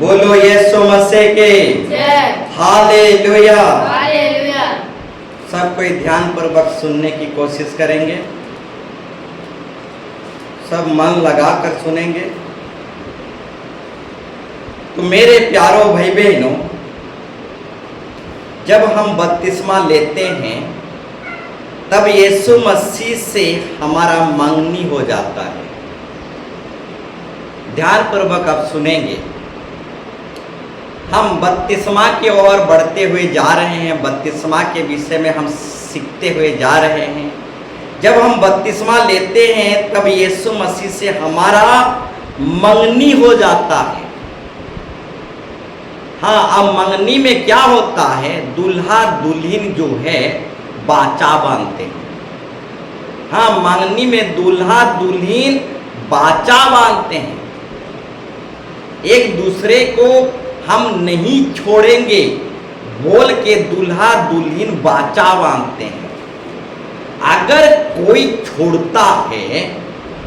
बोलो यीशु मसीह के hallelujah. Hallelujah. सब कोई ध्यान पूर्वक सुनने की कोशिश करेंगे, सब मन लगाकर सुनेंगे। तो मेरे प्यारों भाई बहनों, जब हम बपतिस्मा लेते हैं तब यीशु मसीह से हमारा मंगनी हो जाता है। ध्यान पूर्वक आप सुनेंगे। हम बपतिस्मा की ओर बढ़ते हुए जा रहे हैं, बपतिस्मा के विषय में हम सीखते हुए जा रहे हैं। जब हम बपतिस्मा लेते हैं तब यीशु मसीह से हमारा मंगनी हो जाता है। हाँ, अब मंगनी में क्या होता है? दूल्हा दुल्हन जो है बाचा बांधते हैं। हाँ, मंगनी में दूल्हा दुल्हन बाचा बांधते हैं। एक दूसरे को हम नहीं छोड़ेंगे बोल के दूल्हा दुल्हन बाचा बांधते हैं। अगर कोई छोड़ता है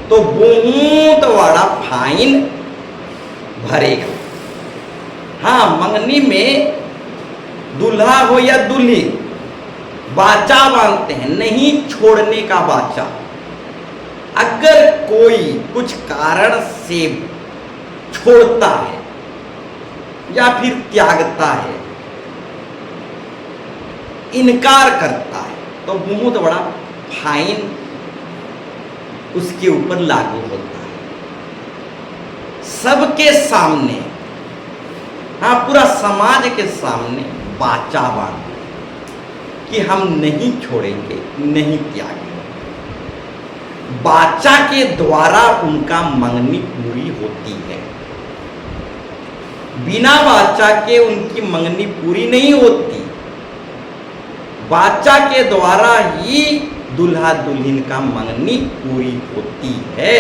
तो बहुत बड़ा फाइन भरेगा। हाँ, मंगनी में दूल्हा हो या दुल्हन बाचा बांधते हैं, नहीं छोड़ने का बाचा। अगर कोई कुछ कारण से छोड़ता है या फिर त्यागता है, इनकार करता है, तो बहुत बड़ा फाइन उसके ऊपर लागू होता है। सबके सामने, हाँ, पूरा समाज के सामने बाचा बांध कि हम नहीं छोड़ेंगे, नहीं त्यागेंगे। बाचा के द्वारा उनका मंगनी पूरी होती है। बिना बाचा के उनकी मंगनी पूरी नहीं होती। बाचा के द्वारा ही दूल्हा दुल्हन का मंगनी पूरी होती है।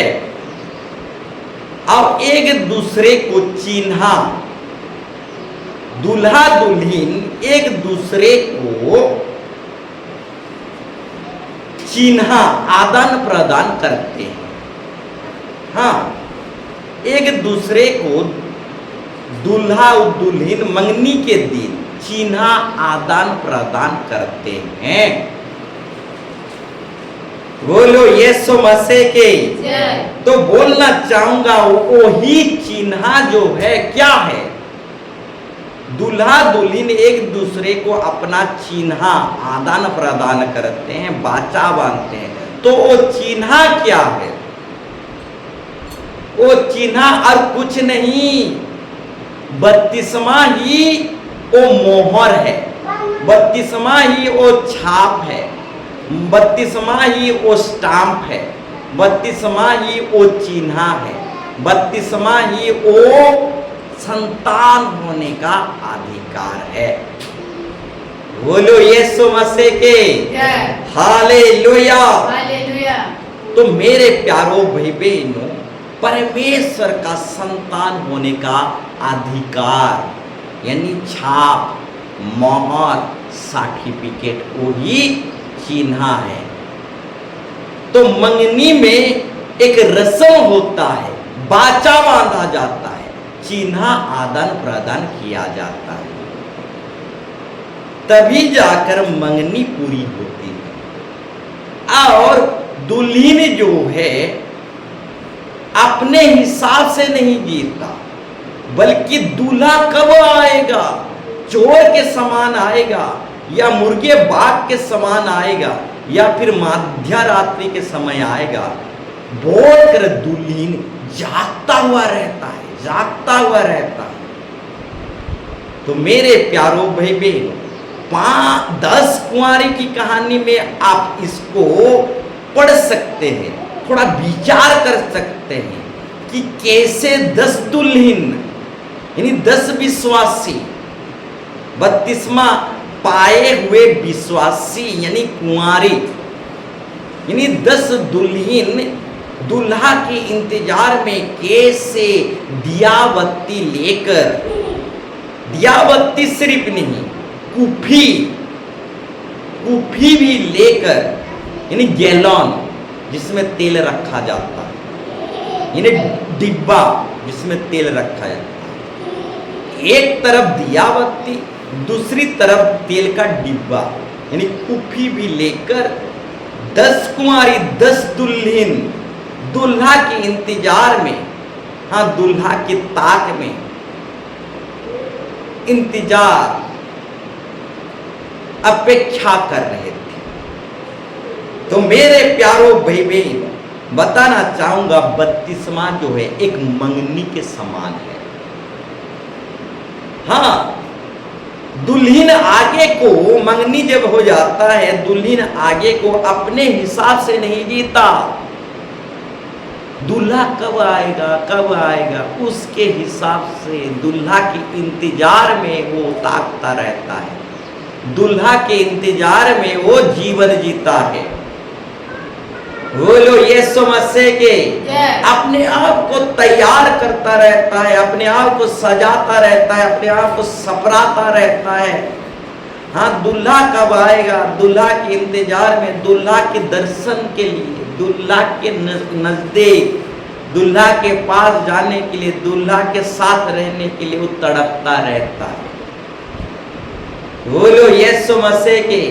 अब एक दूसरे को चिन्हा, दूल्हा दुल्हन एक दूसरे को चिन्हा आदान प्रदान करते हैं। हाँ, एक दूसरे को दूल्हा और दुल्हन मंगनी के दिन चिन्हा आदान प्रदान करते हैं। बोलो यीशु मसीह के। तो बोलना चाहूंगा, वही चिन्हा जो है क्या है? दूल्हा दुल्हन एक दूसरे को अपना चिन्हा आदान प्रदान करते हैं, बाचा बांधते हैं। तो वो चिन्हा क्या है? वो चिन्हा और कुछ नहीं, बपतिस्मा ही वो मोहर है, बपतिस्मा ही वो छाप है, बपतिस्मा ही वो स्टाम्प है, बपतिस्मा ही वो चिन्हा है, बपतिस्मा ही वो संतान होने का अधिकार है। बोलो यीशु मसीह के हालेलुया। हालेलुया। तो मेरे प्यारों भाई बहनों, परमेश्वर का संतान होने का अधिकार यानी छाप, मोहर, सर्टिफिकेट वही चिन्हा है। तो मंगनी में एक रस्म होता है, बाचा बांधा जाता है, चिन्हा आदान प्रदान किया जाता है, तभी जाकर मंगनी पूरी होती है। और दुल्हन जो है अपने हिसाब से नहीं जीता, बल्कि दूल्हा कब आएगा? चोर के समान आएगा, या मुर्गे बाग के समान आएगा, या फिर मध्य रात्रि के समय आएगा, बोलकर दुल्हन जागता हुआ रहता है, जागता हुआ रहता है। तो मेरे प्यारों भाई बहनों, 10 कुंवारी की कहानी में आप इसको पढ़ सकते हैं, थोड़ा विचार कर सकते हैं कि कैसे 10 दुल्हन यानी 10 विश्वासी, बपतिस्मा पाए हुए विश्वासी यानी कुंवारी, यानी 10 दुल्हन दूल्हा के इंतजार में कैसे दिया बत्ती लेकर, दिया बत्ती सिर्फ नहीं, कुफी भी लेकर, यानी गैलन जिसमें तेल रखा जाता है, यानी डिब्बा जिसमें तेल रखा जाता है, एक तरफ दिया बत्ती, दूसरी तरफ तेल का डिब्बा, यानी कुफी भी लेकर 10 कुंवारी 10 दुल्हन दूल्हा के इंतजार में, हाँ दूल्हा की ताक में इंतजार अपेक्षा कर रहे थे। तो मेरे प्यारो भाई बहन, बताना चाहूंगा बत्तीसवां जो है एक मंगनी के समान है। हाँ, दुल्हन आगे को, मंगनी जब हो जाता है दुल्हन आगे को अपने हिसाब से नहीं जीता, दूल्हा कब आएगा उसके हिसाब से दूल्हा के इंतजार में वो ताकता रहता है, दूल्हा के इंतजार में वो जीवन जीता है। बोलो यीशु मसीह के, अपने आप को तैयार करता रहता है, अपने आप को सजाता रहता है, अपने आप को सपराता रहता है। हाँ, दूल्हा कब आएगा, दूल्हा के इंतजार में, दूल्हा के दर्शन के लिए, दूल्हा के नजदीक, दूल्हा के पास जाने के लिए, दूल्हा के साथ रहने के लिए वो तड़पता रहता है। बोलो यीशु मसीह के।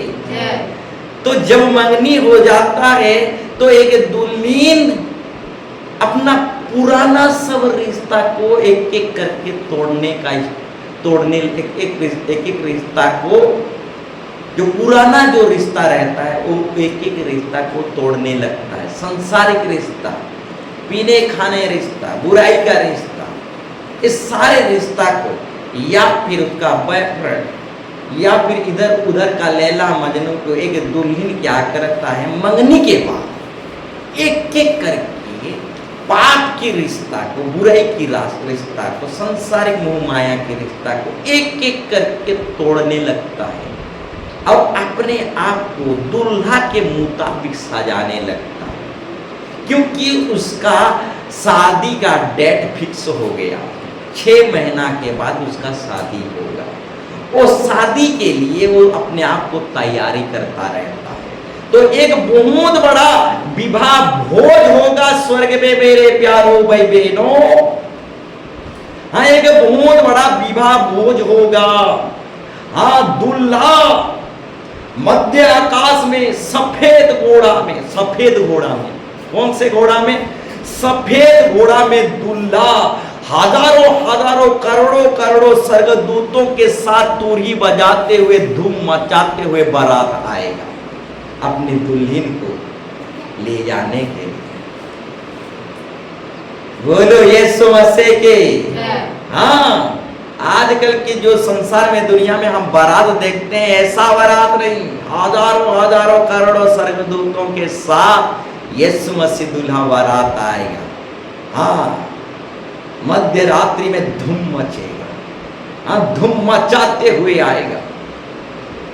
तो जब मंगनी हो जाता है तो एक दुल्हन अपना पुराना सब रिश्ता को एक एक करके एक एक रिश्ता को, जो पुराना जो रिश्ता रहता है वो एक एक रिश्ता को तोड़ने लगता है। सांसारिक रिश्ता, पीने खाने रिश्ता, बुराई का रिश्ता, इस सारे रिश्ता को, या फिर उसका बॉयफ्रेंड, या फिर इधर उधर का लैला मजनू को एक दुल्हन क्या करता है, मंगनी के बाद एक एक करके पाप की रिश्ता को, बुराई की रिश्ता को, संसारिक मोह माया के रिश्ता को एक एक करके तोड़ने लगता है और अपने आप को दूल्हा के मुताबिक सजाने लगता है, क्योंकि उसका शादी का डेट फिक्स हो गया। 6 महीना के बाद उसका शादी होगा। वो शादी के लिए वो अपने आप को तैयारी करता रहता है। तो एक बहुत बड़ा विवाह भोज होगा स्वर्ग में मेरे प्यारो भाई बहनों। हाँ, एक बहुत बड़ा विवाह भोज होगा। हाँ, दूल्हा मध्य आकाश में सफेद घोड़ा में, कौन से घोड़ा में? सफेद घोड़ा में दूल्हा हजारों करोड़ों स्वर्गदूतों के साथ तुरही बजाते हुए, धूम मचाते हुए बारात आएगा अपनी दुल्हन को ले जाने के लिए। बोलो यीशु मसीह के। हाँ, आजकल के जो संसार में, दुनिया में हम बारात देखते हैं, ऐसा बारात नहीं। हजारों करोड़ों स्वर्गदूतों के साथ यीशु मसीह दूल्हा बारात आएगा। हाँ, मध्य रात्रि में धूम मचेगा। हाँ, धूम मचाते हुए आएगा।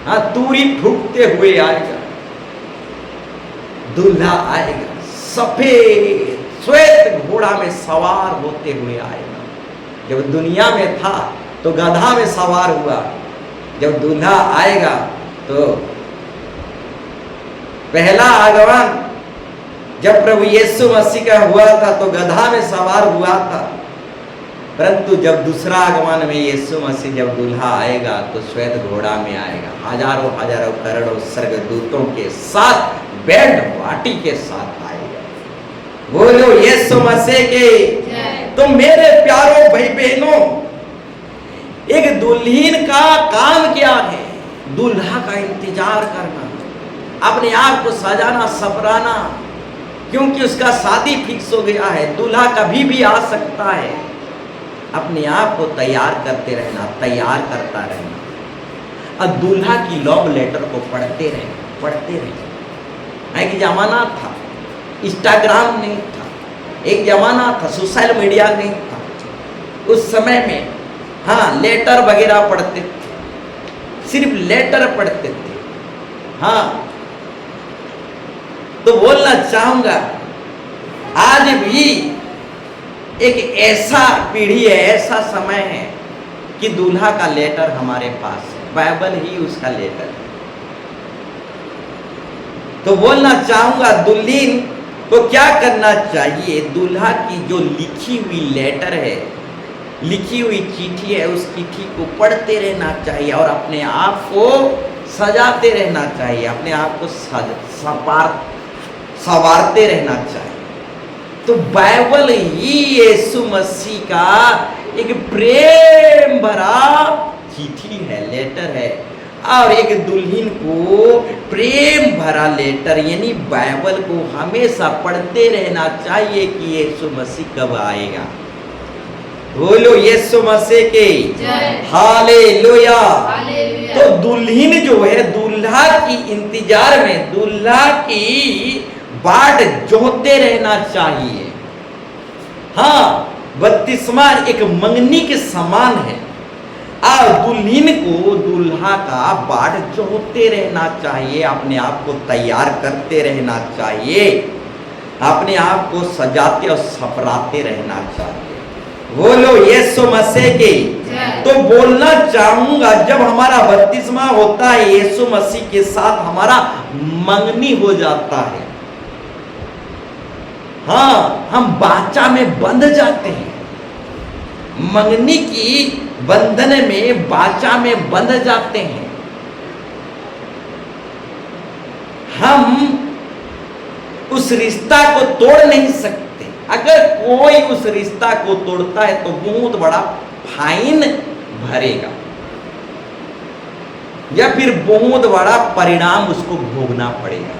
हाँ, तुरही फूटते हुए आएगा। दूल्हा आएगा सफेद श्वेत घोड़ा में सवार होते हुए आएगा। जब दुनिया में था तो गधा में सवार हुआ, जब दूल्हा आएगा तो पहला आगमन जब प्रभु यीशु मसीह का हुआ था तो गधा में सवार हुआ था, परंतु जब दूसरा आगमन में यीशु मसीह जब दूल्हा आएगा तो श्वेत घोड़ा में आएगा, हजारों करोड़ों स्वर्गदूतों के साथ, बैंड पार्टी के साथ आएगा। बोलो यीशु मसीह के। तो मेरे प्यारों भाई बहनों, एक दुल्हन का काम क्या है? दूल्हा का इंतजार करना, अपने आप को सजाना सपराना, क्योंकि उसका शादी फिक्स हो गया है, दूल्हा कभी भी आ सकता है। अपने आप को तैयार करते रहना, तैयार करता रहना, और दूल्हा की लव लेटर को पढ़ते रहना। एक जमाना था इंस्टाग्राम नहीं था, एक जमाना था सोशल मीडिया नहीं था, उस समय में हाँ लेटर वगैरह पढ़ते थे, सिर्फ लेटर पढ़ते थे। हाँ, तो बोलना चाहूंगा आज भी एक ऐसा पीढ़ी है, ऐसा समय है कि दूल्हा का लेटर हमारे पास है, बाइबल ही उसका लेटर है। तो बोलना चाहूंगा दुल्हन को क्या करना चाहिए? दूल्हा की जो लिखी हुई लेटर है लिखी हुई चिट्ठी है, उस चिट्ठी को पढ़ते रहना चाहिए और अपने आप को सजाते रहना चाहिए, अपने आप को संवारते रहना चाहिए। तो बाइबल ही यीशु मसीह का एक प्रेम भरा चिट्ठी है, लेटर है, और एक दुल्हन को प्रेम भरा लेटर यानी बाइबल को हमेशा पढ़ते रहना चाहिए कि यीशु मसीह कब आएगा। बोलो यीशु मसीह के हालेलुया। तो दुल्हन जो है दूल्हा की इंतजार में, दूल्हा की बाट जोहते रहना चाहिए। हाँ, बपतिस्मा एक मंगनी के समान है और दुल्हन को दूल्हा का बाट जोहते रहना चाहिए, अपने आप को तैयार करते रहना चाहिए, अपने आप को सजाते और सपराते रहना चाहिए। बोलो यीशु मसीह के। तो बोलना चाहूंगा, जब हमारा बपतिस्मा होता है यीशु मसीह के साथ हमारा मंगनी हो जाता है। हाँ, हम बाचा में बंध जाते हैं, मंगनी की बंधन में, बाचा में बंध जाते हैं। हम उस रिश्ता को तोड़ नहीं सकते। अगर कोई उस रिश्ता को तोड़ता है तो बहुत बड़ा फाइन भरेगा या फिर बहुत बड़ा परिणाम उसको भोगना पड़ेगा।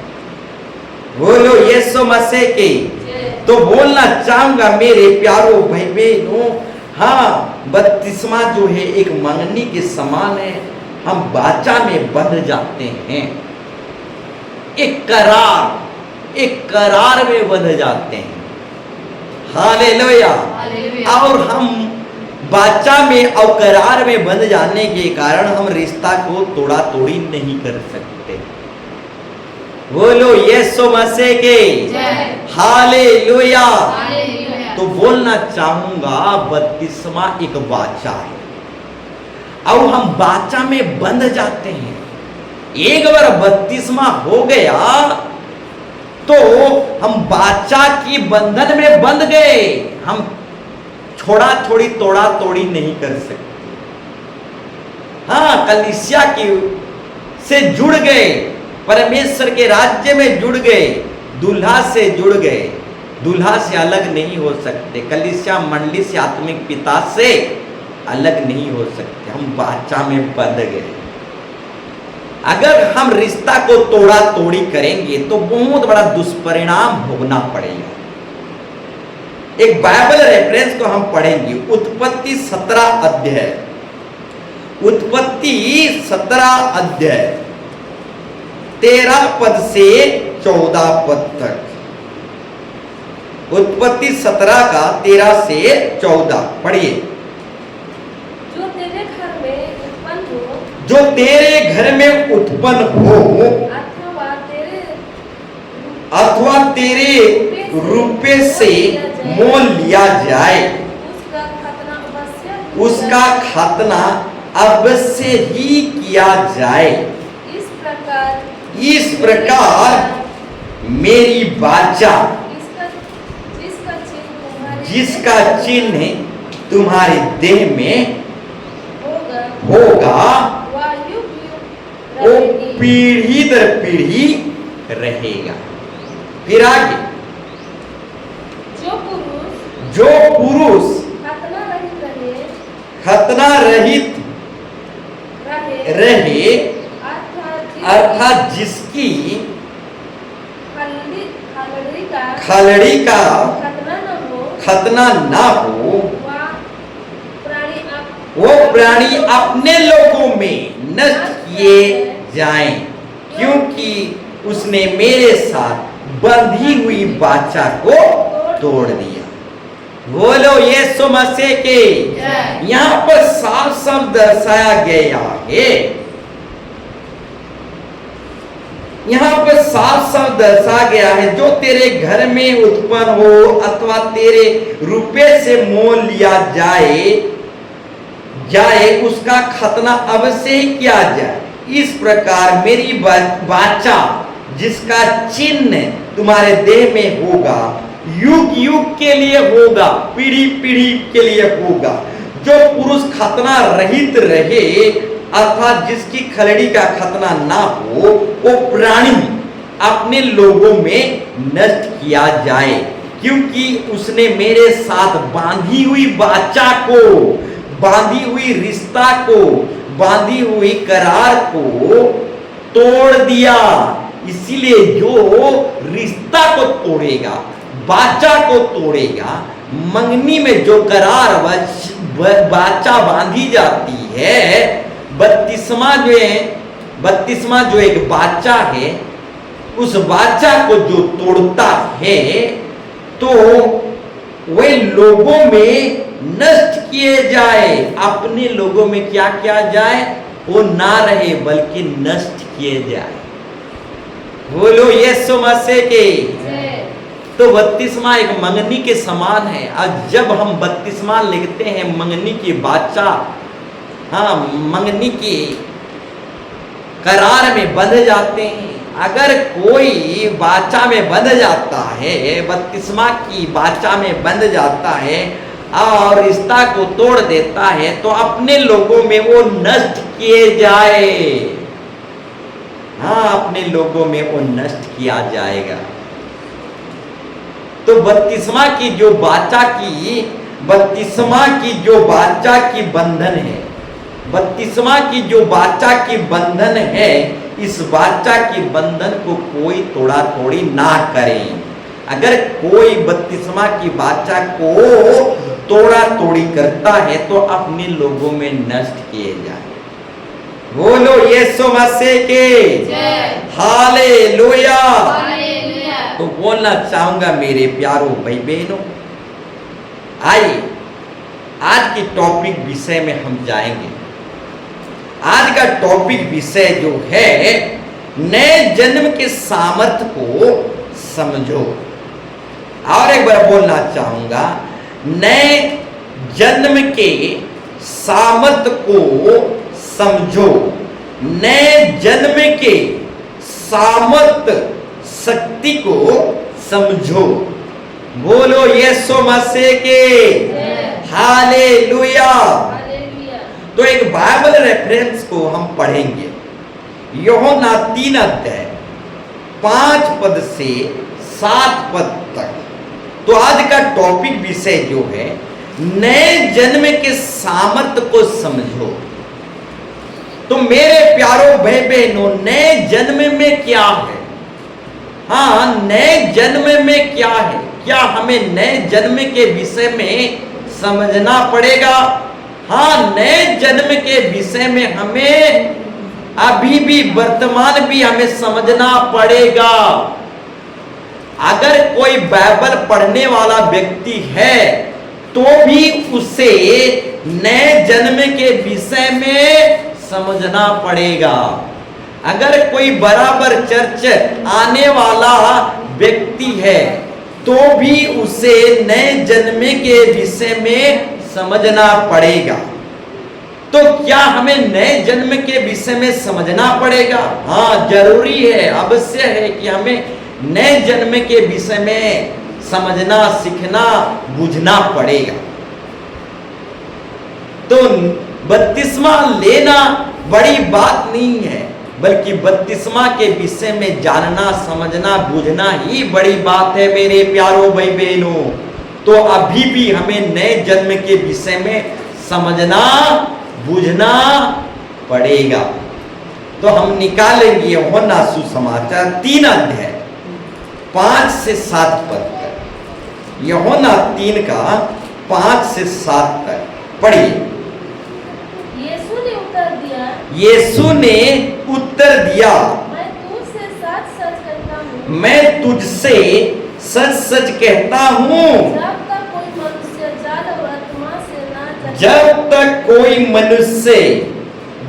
बोलो यीशु मसीह के। तो बोलना चाहूंगा मेरे प्यारो भाई बहनों, हाँ, बपतिस्मा जो है एक मंगनी के समान है। हम बाचा में बंध जाते हैं, एक करार में बंध जाते हैं। हालेलुया। और हम बाचा में और करार में बंध जाने के कारण हम रिश्ता को तोड़ा तोड़ी नहीं कर सकते। बोलो यीशु मसीह के हालेलुया। तो बोलना चाहूंगा बपतिस्मा एक बाचा है और हम बाचा में बंध जाते हैं। एक बार बपतिस्मा हो गया तो हम बाचा की बंधन में बंध गए, हम छोड़ा छोड़ी तोड़ा तोड़ी नहीं कर सकते। हाँ, कलीसिया की से जुड़ गए, परमेश्वर के राज्य में जुड़ गए, दूल्हा से जुड़ गए, दूल्हा से अलग नहीं हो सकते, कलीसिया मंडली से, आत्मिक पिता से अलग नहीं हो सकते। हम बाचा में बंध गए। अगर हम रिश्ता को तोड़ा तोड़ी करेंगे तो बहुत बड़ा दुष्परिणाम भोगना पड़ेगा। एक बाइबल रेफरेंस को हम पढ़ेंगे, उत्पत्ति 17 अध्याय, उत्पत्ति 17 अध्याय 13 पद से 14 पद तक। उत्पत्ति 17 का 13 से 14 पढ़िए। जो तेरे घर में उत्पन्न हो अथवा तेरे रुपये से मोल लिया जाए, उसका खतना अवश्य ही किया जाए। इस प्रकार मेरी बाचा, जिसका चिन्ह तुम्हारे देह में होगा, वो पीढ़ी दर पीढ़ी रहेगा। फिर आगे, जो पुरुष खतना रहित रहे अर्थात जिसकी खलड़ी का खतना ना हो, वो प्राणी अपने लोगों में नष्ट किए जाएं, क्योंकि उसने मेरे साथ बंधी हुई बाचा को तोड़ दिया। बोलो यीशु मसीह के। यहाँ पर साफ साफ दर्शाया गया है, यहाँ पर साफ साफ दर्शाया गया है, जो तेरे घर में उत्पन्न हो अथवा तेरे रुपये से मोल लिया जाए उसका खतना अवश्य ही किया जाए। इस प्रकार मेरी बाचा, जिसका चिन्ह तुम्हारे देह में होगा, युग युग के लिए होगा, पीढ़ी पीढ़ी के लिए होगा, जो पुरुष खतना रहित रहे अर्थात जिसकी खलड़ी का खतना ना हो, वो प्राणी अपने लोगों में नष्ट किया जाए, क्योंकि उसने मेरे साथ बांधी हुई वाचा को, बांधी हुई रिश्ता को, बांधी हुई करार को तोड़ दिया। इसीलिए जो रिश्ता को तोड़ेगा, वाचा को तोड़ेगा, मंगनी में जो करार वाचा बांधी जाती है, बत्तीसवां जो एक वाचा है, उस वाचा को जो तोड़ता है तो वे लोगों में नष्ट किए जाए। अपने लोगों में क्या किया जाए? वो ना रहे बल्कि नष्ट किए जाए। बोलो यीशु मसीह के। तो बत्तीसवां एक मंगनी के समान है। और जब हम बत्तीसवां लिखते हैं मंगनी की वाचा, हाँ, मंगनी की करार में बंध जाते हैं। अगर कोई वाचा में बंध जाता है, बत्तीसवां की वाचा में बंध जाता है और रिश्ता को तोड़ देता है, तो अपने लोगों में वो नष्ट किए जाए। हाँ, अपने लोगों में वो नष्ट किया जाएगा। तो बत्तीसवां की जो वाचा की बंधन है, बत्तीसवां की जो वाचा की बंधन है, इस वाचा की बंधन को कोई तोड़ा तोड़ी ना करे। अगर कोई बत्तीसवां की वाचा को तोड़ा तोड़ी करता है तो अपने लोगों में नष्ट किए जाए। बोलो यीशु मसीह के हालेलुया। तो बोलना चाहूंगा मेरे प्यारों भाई बहनों, आइए आज की टॉपिक विषय में हम जाएंगे। आज का टॉपिक विषय जो है, नए जन्म के सामर्थ्य को समझो। और एक बार बोलना चाहूंगा, नए जन्म के सामर्थ्य को समझो। नए जन्म के सामर्थ्य शक्ति को समझो। बोलो यीशु मसीह के हालेलुया। तो एक बाइबल रेफरेंस को हम पढ़ेंगे, यूहन्ना 3 अध्याय 5 पद से 7 पद तक। तो आज का टॉपिक विषय जो है, नए जन्म के सामर्थ्य को समझो। तो मेरे प्यारों भाई बहनों, नए जन्म में क्या है? हाँ, नए जन्म में क्या है? क्या हमें नए जन्म के विषय में समझना पड़ेगा? हाँ, नए जन्म के विषय में हमें अभी भी, वर्तमान भी हमें समझना पड़ेगा। अगर कोई बाइबल पढ़ने वाला व्यक्ति है तो भी उसे नए जन्म के विषय में समझना पड़ेगा। अगर कोई बराबर चर्च आने वाला व्यक्ति है तो भी उसे नए जन्म के विषय में समझना पड़ेगा। तो क्या हमें नए जन्म के विषय में समझना पड़ेगा? हाँ, जरूरी है, अवश्य है कि हमें नए जन्म के विषय में समझना, सीखना, बुझना पड़ेगा। तो बत्तीसवां लेना बड़ी बात नहीं है, बल्कि बत्तीसवां के विषय में जानना, समझना, बुझना ही बड़ी बात है मेरे प्यारों भाई बहनों। तो अभी भी हमें नए जन्म के विषय में समझना, बुझना पड़ेगा। तो हम निकालेंगे यूहन्ना सुसमाचार 3 अध्याय 5 से 7 पद तक। यूहन्ना 3 का 5 से 7 तक पढ़िए। यीशु ने उत्तर दिया, मैं तुझसे सच सच कहता हूँ, जब तक कोई मनुष्य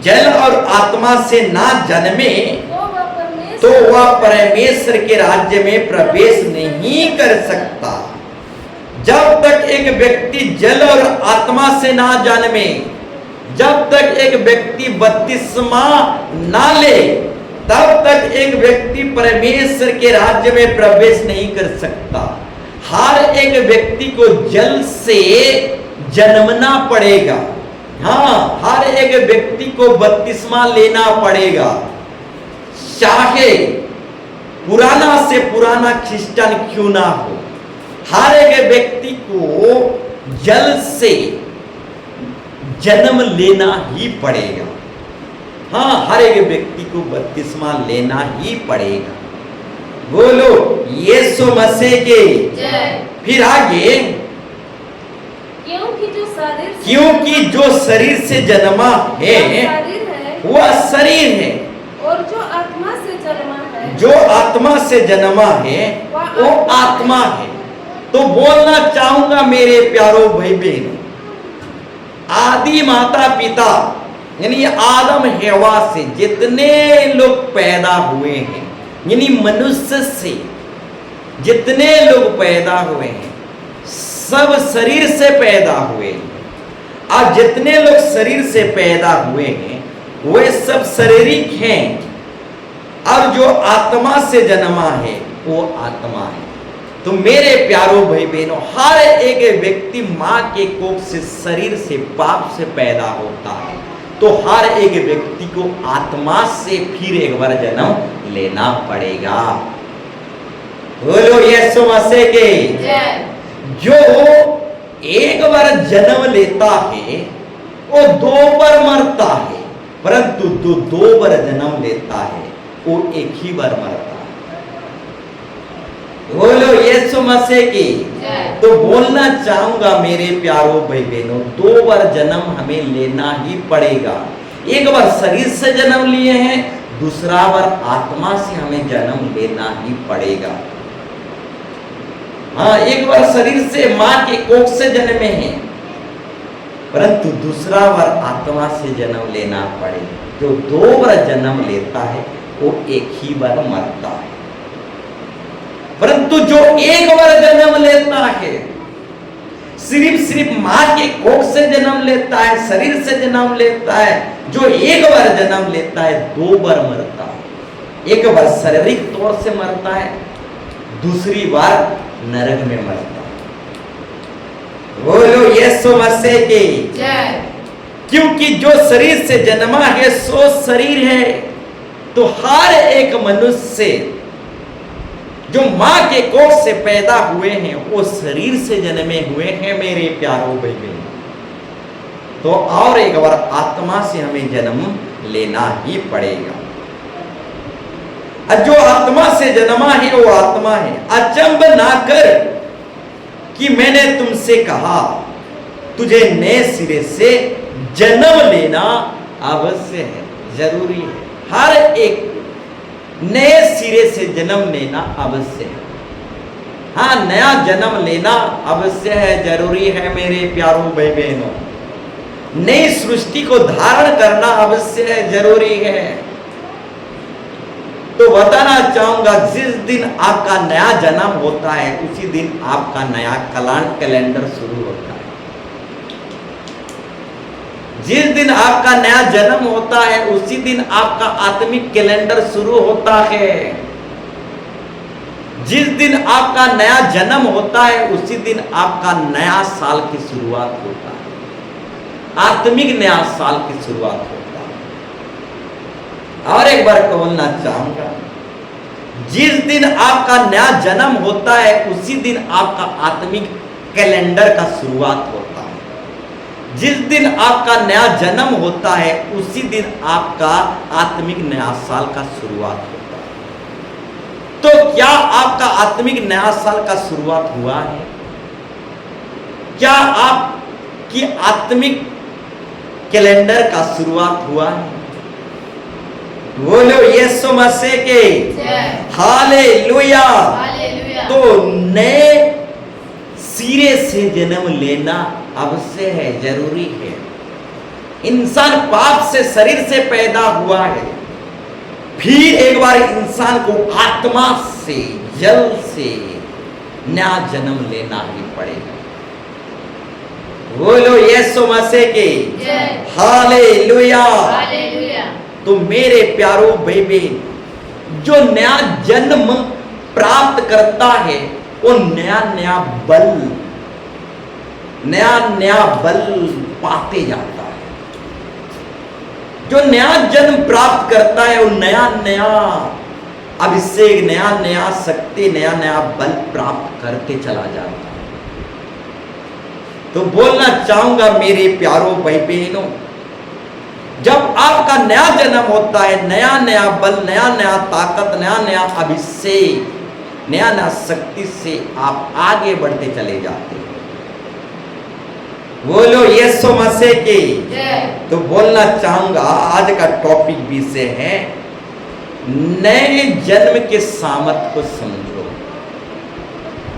जल और आत्मा से ना जन्मे तो वह परमेश्वर के राज्य में प्रवेश नहीं कर सकता। जब तक एक व्यक्ति जल और आत्मा से ना जन्मे, जब तक एक व्यक्ति बत्तीसवां ना ले, तब तक एक व्यक्ति परमेश्वर के राज्य में प्रवेश नहीं कर सकता। हर एक व्यक्ति को जल से जन्मना पड़ेगा। हाँ, हर एक व्यक्ति को बपतिस्मा लेना पड़ेगा, चाहे पुराना से पुराना क्रिश्चियन क्यों ना हो। हर एक व्यक्ति को जल से जन्म लेना ही पड़ेगा। हाँ, हर एक व्यक्ति को बपतिस्मा लेना ही पड़ेगा। बोलो यीशु मसीह के जय। फिर आगे, क्योंकि जो शरीर से जन्मा है वह शरीर है, और जो आत्मा से जन्मा है, जो आत्मा से जन्मा है वो आत्मा है। तो बोलना चाहूंगा मेरे प्यारो भाई बहनों, आदि माता पिता यानी आदम हवा से जितने लोग पैदा हुए हैं, यानी मनुष्य से जितने लोग पैदा हुए हैं, सब शरीर से पैदा हुए हैं। और जितने लोग शरीर से पैदा हुए हैं वे सब शारीरिक हैं, और जो आत्मा से जन्मा है वो आत्मा है। तो मेरे प्यारो भाई बहनों, हर एक व्यक्ति मां के कोख से शरीर से पाप से पैदा होता है, तो हर एक व्यक्ति को आत्मा से फिर एक बार जन्म लेना पड़ेगा। बोलो यीशु मसीह के जय। जो एक बार जन्म लेता है वो दो बार मरता है, परंतु जो दो बार जन्म लेता है वो एक ही बार मरता है। बोलो यीशु मसीह की जय। तो बोलना चाहूंगा मेरे प्यारो भाई बहनों, दो बार जन्म हमें लेना ही पड़ेगा। एक बार शरीर से जन्म लिए हैं, दूसरा बार आत्मा से हमें जन्म लेना ही पड़ेगा। हाँ, एक बार शरीर से मां के कोख से जन्मे हैं, परंतु दूसरा बार आत्मा से जन्म लेना पड़ेगा। जो दो बार जन्म लेता है वो एक ही बार मरता है, परंतु जो एक बार जन्म लेता है, सिर्फ मां के कोख से जन्म लेता है, शरीर से जन्म लेता है, जो एक बार जन्म लेता है दो बार मरता है। एक बार शारीरिक तौर से मरता है, दूसरी बार नरक में मरता है। बोलो यीशु मसीह की जय। क्योंकि जो शरीर से जन्मा है सो शरीर है। तो हर एक मनुष्य जो मां के कोख से पैदा हुए हैं वो शरीर से जन्मे हुए हैं मेरे प्यारों भाई बहन। तो और एक बार आत्मा से हमें जन्म लेना ही पड़ेगा। जो आत्मा से जन्मा है वो आत्मा है। अचंभ ना कर कि मैंने तुमसे कहा, तुझे नए सिरे से जन्म लेना अवश्य है, जरूरी है। हर एक नए सिरे से जन्म लेना अवश्य है। हाँ, नया जन्म लेना अवश्य है, जरूरी है मेरे प्यारों भाई बहनों। नई सृष्टि को धारण करना अवश्य है, जरूरी है। तो बताना चाहूंगा, जिस दिन आपका नया जन्म होता है उसी दिन आपका नया कैलेंडर शुरू होता है। जिस दिन आपका नया जन्म होता है उसी दिन आपका आत्मिक कैलेंडर शुरू होता है। जिस दिन आपका नया जन्म होता है उसी दिन आपका नया साल की शुरुआत होता है, आत्मिक नया साल की शुरुआत होता है। और एक बार बोलना चाहूंगा, जिस दिन आपका नया जन्म होता है उसी दिन आपका आत्मिक कैलेंडर का शुरुआत होता है। जिस दिन आपका नया जन्म होता है उसी दिन आपका आत्मिक नया साल का शुरुआत होता है। तो क्या आपका आत्मिक नया साल का शुरुआत हुआ है? क्या आपकी आत्मिक कैलेंडर का शुरुआत हुआ है? बोलो यीशु मसीह के हालेलुया। तो नए सिरे से जन्म लेना अवश्य है, जरूरी है। इंसान पाप से शरीर से पैदा हुआ है, फिर एक बार इंसान को आत्मा से जल से नया जन्म लेना ही पड़ेगा। बोलो यीशु मसीह के हालेलुया। तो मेरे प्यारो भाई बहन, जो नया जन्म प्राप्त करता है वो नया नया बल नया नया बल पाते जाता है। जो नया जन्म प्राप्त करता है वो नया नया अभिषेक, नया नया शक्ति, नया नया बल प्राप्त करते चला जाता है। तो बोलना चाहूंगा मेरे प्यारों भाई बहनों, जब आपका नया जन्म होता है, नया नया बल, नया नया ताकत, नया नया अभिषेक, नया नया शक्ति से आप आगे बढ़ते चले जाते हैं। बोलो यीशु मसीह की। तो बोलना चाहूंगा आज का टॉपिक विषय है नए जन्म के सामर्थ को समझो।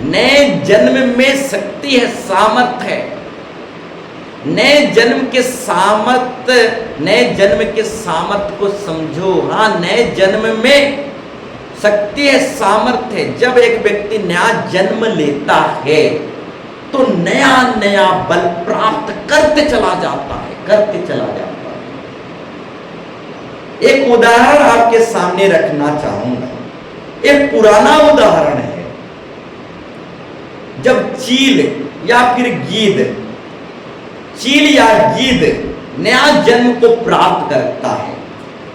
नए जन्म में शक्ति है, सामर्थ है। नए जन्म के सामर्थ, नए जन्म के सामर्थ को समझो। हाँ, नए जन्म में शक्ति है, सामर्थ है। जब एक व्यक्ति नया जन्म लेता है तो नया नया बल प्राप्त करते चला जाता है, करते चला जाता है। एक उदाहरण आपके सामने रखना चाहूंगा। एक पुराना उदाहरण है। जब चील या फिर गीद, चील या गीद नया जन्म को प्राप्त करता है,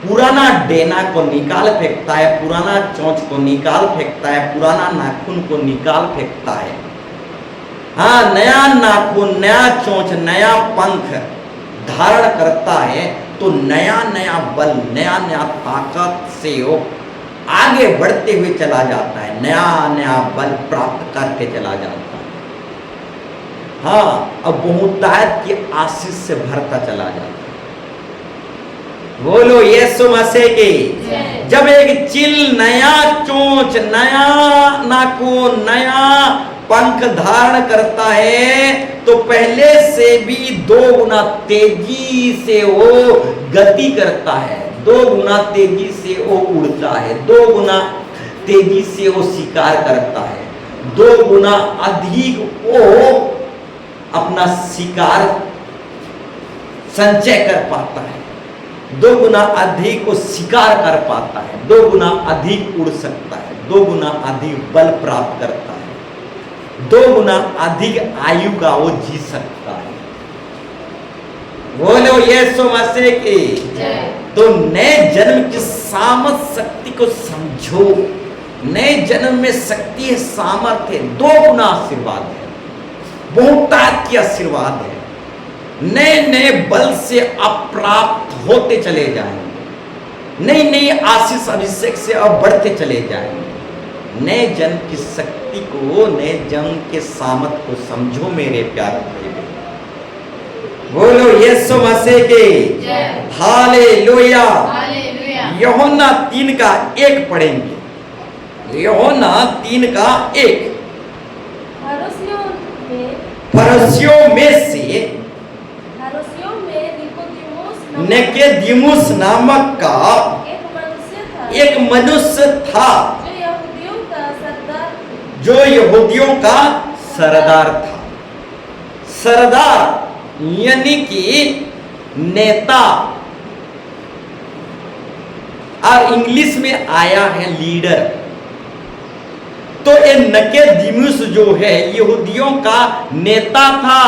पुराना डेना को निकाल फेंकता है, पुराना चोंच को निकाल फेंकता है, पुराना नाखून को निकाल फेंकता है। हाँ, नया नाखून, नया चोंच, नया पंख धारण करता है तो नया नया बल, नया नया ताकत से वो आगे बढ़ते हुए चला जाता है, नया नया बल प्राप्त करके चला जाता है। हाँ, अब बहुतायत की आशीष से भरता चला जाता है। बोलो यीशु मसीह की। जब एक चील नया चोंच, नया नाखून, नया पंख धारण करता है तो पहले से भी 2 गुना तेजी से वो गति करता है, 2 गुना तेजी से वो उड़ता है, 2 गुना तेजी से वो शिकार करता है, 2 गुना अधिक वो अपना शिकार संचय कर पाता है, 2 गुना अधिक वो शिकार कर पाता है, 2 गुना अधिक उड़ सकता है, 2 गुना अधिक बल प्राप्त करता है, 2 गुना अधिक आयु का वो जी सकता है। बोलो यीशु मसीह की। तो नए जन्म की सामर्थ शक्ति को समझो। नए जन्म में शक्ति है, सामर्थ है, 2 गुना आशीर्वाद है, बहुतायत की आशीर्वाद है। नए नए बल से आप प्राप्त होते चले जाएंगे, नई नई आशीष अभिषेक से आप बढ़ते चले जाएंगे। नए जन्म की शक्ति को, नए जन्म के सामर्थ को समझो मेरे प्यारे भाई बहन। बोलो यीशु मसीह की। हालेलुया। यूहन्ना 3 का 1 पढ़ेंगे। यूहन्ना 3 का 1। फरीसियों में से निकोदेमुस नामक का एक मनुष्य था जो यहूदियों का सरदार था। सरदार यानी कि नेता, और इंग्लिश में आया है लीडर। तो ये निकोदेमुस जो है यहूदियों का नेता था,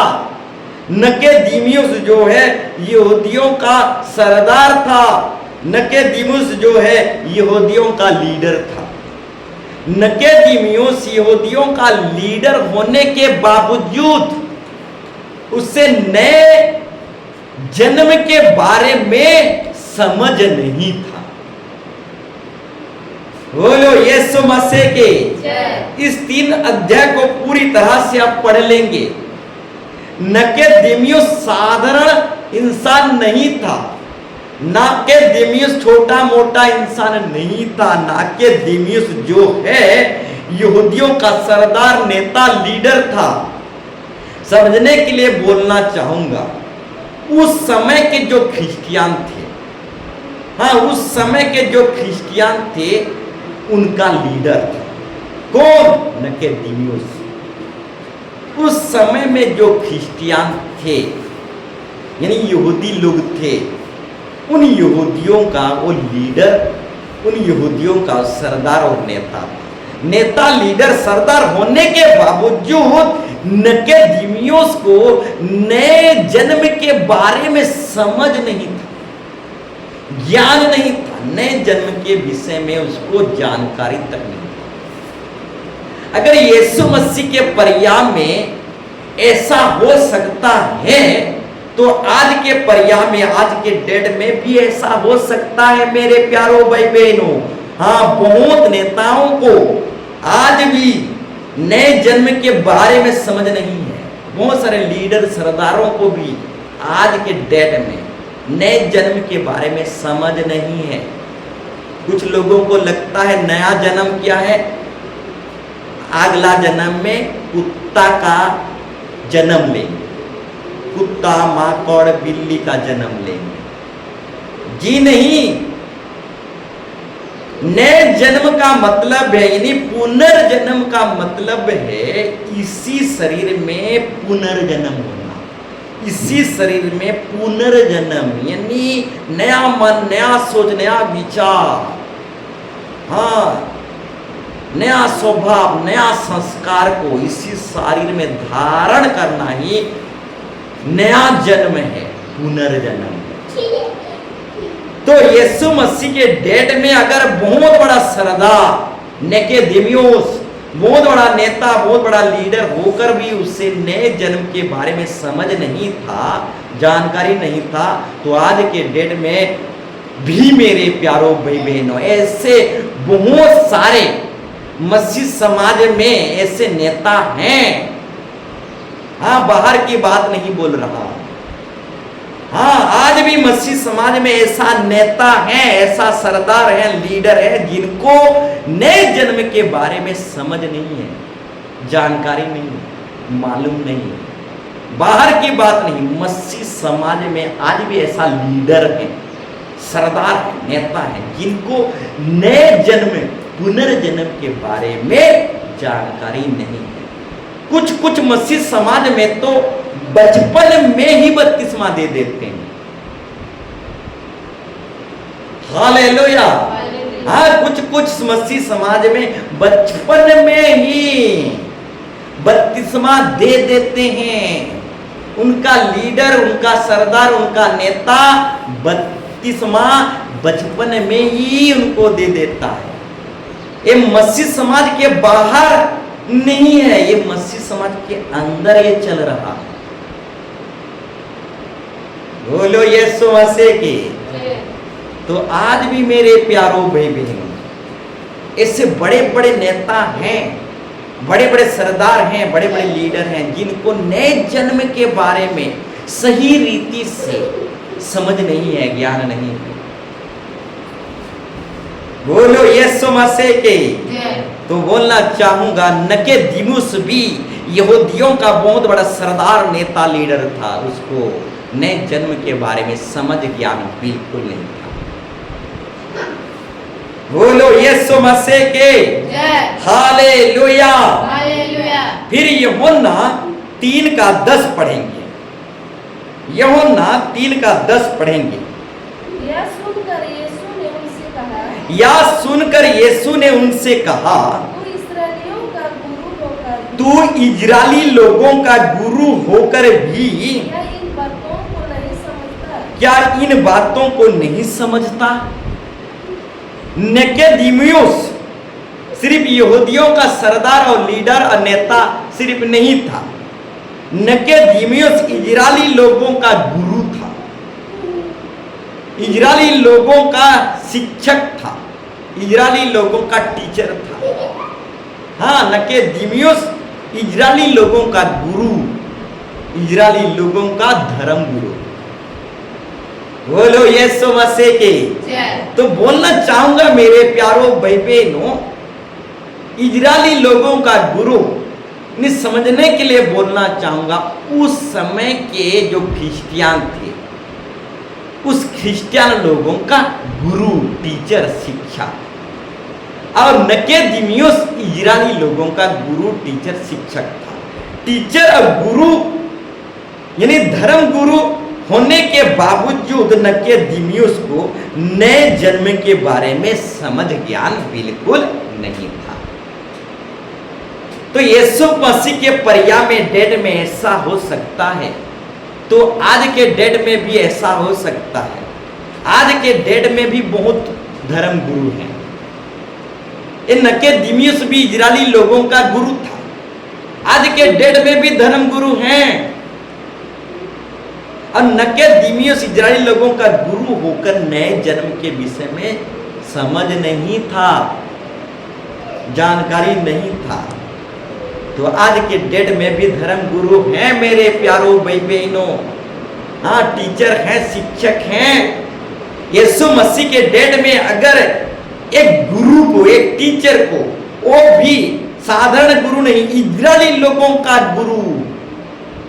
निकोदेमुस जो है यहूदियों का सरदार था, निकोदेमुस जो है यहूदियों का लीडर था। निकोदेमुस यहूदियों का लीडर होने के बावजूद उसे नए जन्म के बारे में समझ नहीं था। बोलो यीशु मसीह के। इस 3 अध्याय को पूरी तरह से आप पढ़ लेंगे। निकोदेमुस साधारण इंसान नहीं था, निकोदेमुस छोटा मोटा इंसान नहीं था। निकोदेमुस जो है यहूदियों का सरदार, नेता, लीडर था। समझने के लिए बोलना चाहूंगा, उस समय के जो क्रिश्चियन थे, हाँ, उस समय के जो क्रिश्चियन थे उनका लीडर था कौन? निकोदेमुस। उस समय में जो क्रिश्चियन थे यानी यहूदी लोग थे, उन यहूदियों का वो लीडर, उन यहूदियों का सरदार और नेता था। नेता, लीडर, सरदार होने के बावजूद निकोदेमुस को नए जन्म के बारे में समझ नहीं था, ज्ञान नहीं था, नए जन्म के विषय में उसको जानकारी तक नहीं था। अगर यीशु मसीह के पर्याय में ऐसा हो सकता है तो आज के पर्याय में, आज के डेट में भी ऐसा हो सकता है मेरे प्यारो भाई बहनों। हाँ, बहुत नेताओं को आज भी नए जन्म के बारे में समझ नहीं है। बहुत सारे लीडर सरदारों को भी आज के डेट में नए जन्म के बारे में समझ नहीं है। कुछ लोगों को लगता है नया जन्म क्या है, अगला जन्म में कुत्ता का जन्म लेंगे, कुत्ता माकड़ बिल्ली का जन्म लेंगे। जी नहीं, नए जन्म का मतलब है, यानी पुनर्जन्म का मतलब है इसी शरीर में पुनर्जन्म होना, इसी शरीर में पुनर्जन्म, यानी नया मन, नया सोच, नया विचार, हाँ, नया स्वभाव, नया संस्कार को इसी शरीर में धारण करना ही नया जन्म है, पुनर्जन्म। तो यीशु मसीह के डेट में अगर बहुत बड़ा सरदार निकोदेमुस, बहुत बड़ा नेता, बहुत बड़ा लीडर होकर भी उसे नए जन्म के बारे में समझ नहीं था, जानकारी नहीं था, तो आज के डेट में भी मेरे प्यारो भाई बहनों ऐसे बहुत सारे मसीह समाज में ऐसे नेता हैं। हाँ, बाहर की बात नहीं बोल रहा। हाँ, आज भी मसीह समाज में ऐसा नेता है, ऐसा सरदार है, लीडर है, जिनको नए जन्म के बारे में समझ नहीं है, जानकारी नहीं है, मालूम नहीं है। बाहर की बात नहीं, मसीह समाज में आज भी ऐसा लीडर है, सरदार है, नेता है, जिनको नए जन्म, पुनर्जन्म के बारे में जानकारी नहीं है। कुछ मसीह समाज में तो बचपन में ही बपतिस्मा दे देते हैं। हालेलुया। हाँ, कुछ मसीह समाज में बचपन में ही बपतिस्मा दे देते हैं। उनका लीडर, उनका सरदार, उनका नेता बपतिस्मा बचपन में ही उनको दे देता है। ये मसीह समाज के बाहर नहीं है, ये मसीह समाज के अंदर ये चल रहा है। बोलो यीशु मसीह की। तो आज भी मेरे प्यारो भाई बहनों, ऐसे बड़े बड़े नेता हैं, बड़े बड़े सरदार हैं, बड़े बड़े लीडर हैं, जिनको नए जन्म के बारे में सही रीति से समझ नहीं है, ज्ञान नहीं है। बोलो यीशु मसीह के। तो बोलना चाहूंगा, निकोदेमुस भी यहूदियों का बहुत बड़ा सरदार, नेता, लीडर था। उसको नए जन्म के बारे में समझ ज्ञान बिल्कुल नहीं था। बोलो यीशु मसीह के। हालेलुया। फिर यूहन्ना 3:10 पढ़ेंगे। यूहन्ना 3:10 पढ़ेंगे। या सुनकर यीशु ने उनसे कहा, तू इजरायली लोगों का गुरु होकर भी क्या इन बातों को नहीं समझता? निकोदेमुस सिर्फ यहूदियों का सरदार और लीडर और नेता सिर्फ नहीं था, निकोदेमुस इजरायली लोगों का गुरु था, इजरायली लोगों का शिक्षक था, इजरायली लोगों का टीचर था। हाँ, निकोदेमुस इजरायली लोगों का गुरु, इजरायली लोगों का धर्म गुरु। बोलो यीशु मसीह के। तो बोलना चाहूंगा मेरे प्यारो भाई बहनों, इजरायली लोगों का गुरु ने समझने के लिए बोलना चाहूंगा, उस समय के जो क्रिश्चियन थे, उस क्रिश्चियन लोगों का गुरु, टीचर, शिक्षा। और निकोदेमुस इजरायली लोगों का गुरु, टीचर, शिक्षक था। टीचर और गुरु यानी धर्म गुरु होने के बावजूद निकोदेमुस को नए जन्म के बारे में समझ ज्ञान बिल्कुल नहीं था। तो यीशु मसीह के परिया में डेट में ऐसा हो सकता है, तो आज के डेट में भी ऐसा हो सकता है। आज के डेट में भी बहुत धर्म गुरु हैं। ये निकोदेमुस भी इजरायली लोगों का गुरु था। आज के डेट में भी धर्म गुरु हैं। और निकोदेमुस इजरायली लोगों का गुरु होकर नए जन्म के विषय में समझ नहीं था, जानकारी नहीं था। तो आज के डेट में भी धर्म गुरु हैं मेरे प्यारो भाई बहनों। हाँ, टीचर हैं, शिक्षक हैं। यीशु मसीह के डेट में अगर एक गुरु को, एक टीचर को, वो भी साधारण गुरु नहीं, इजरायली लोगों का गुरु,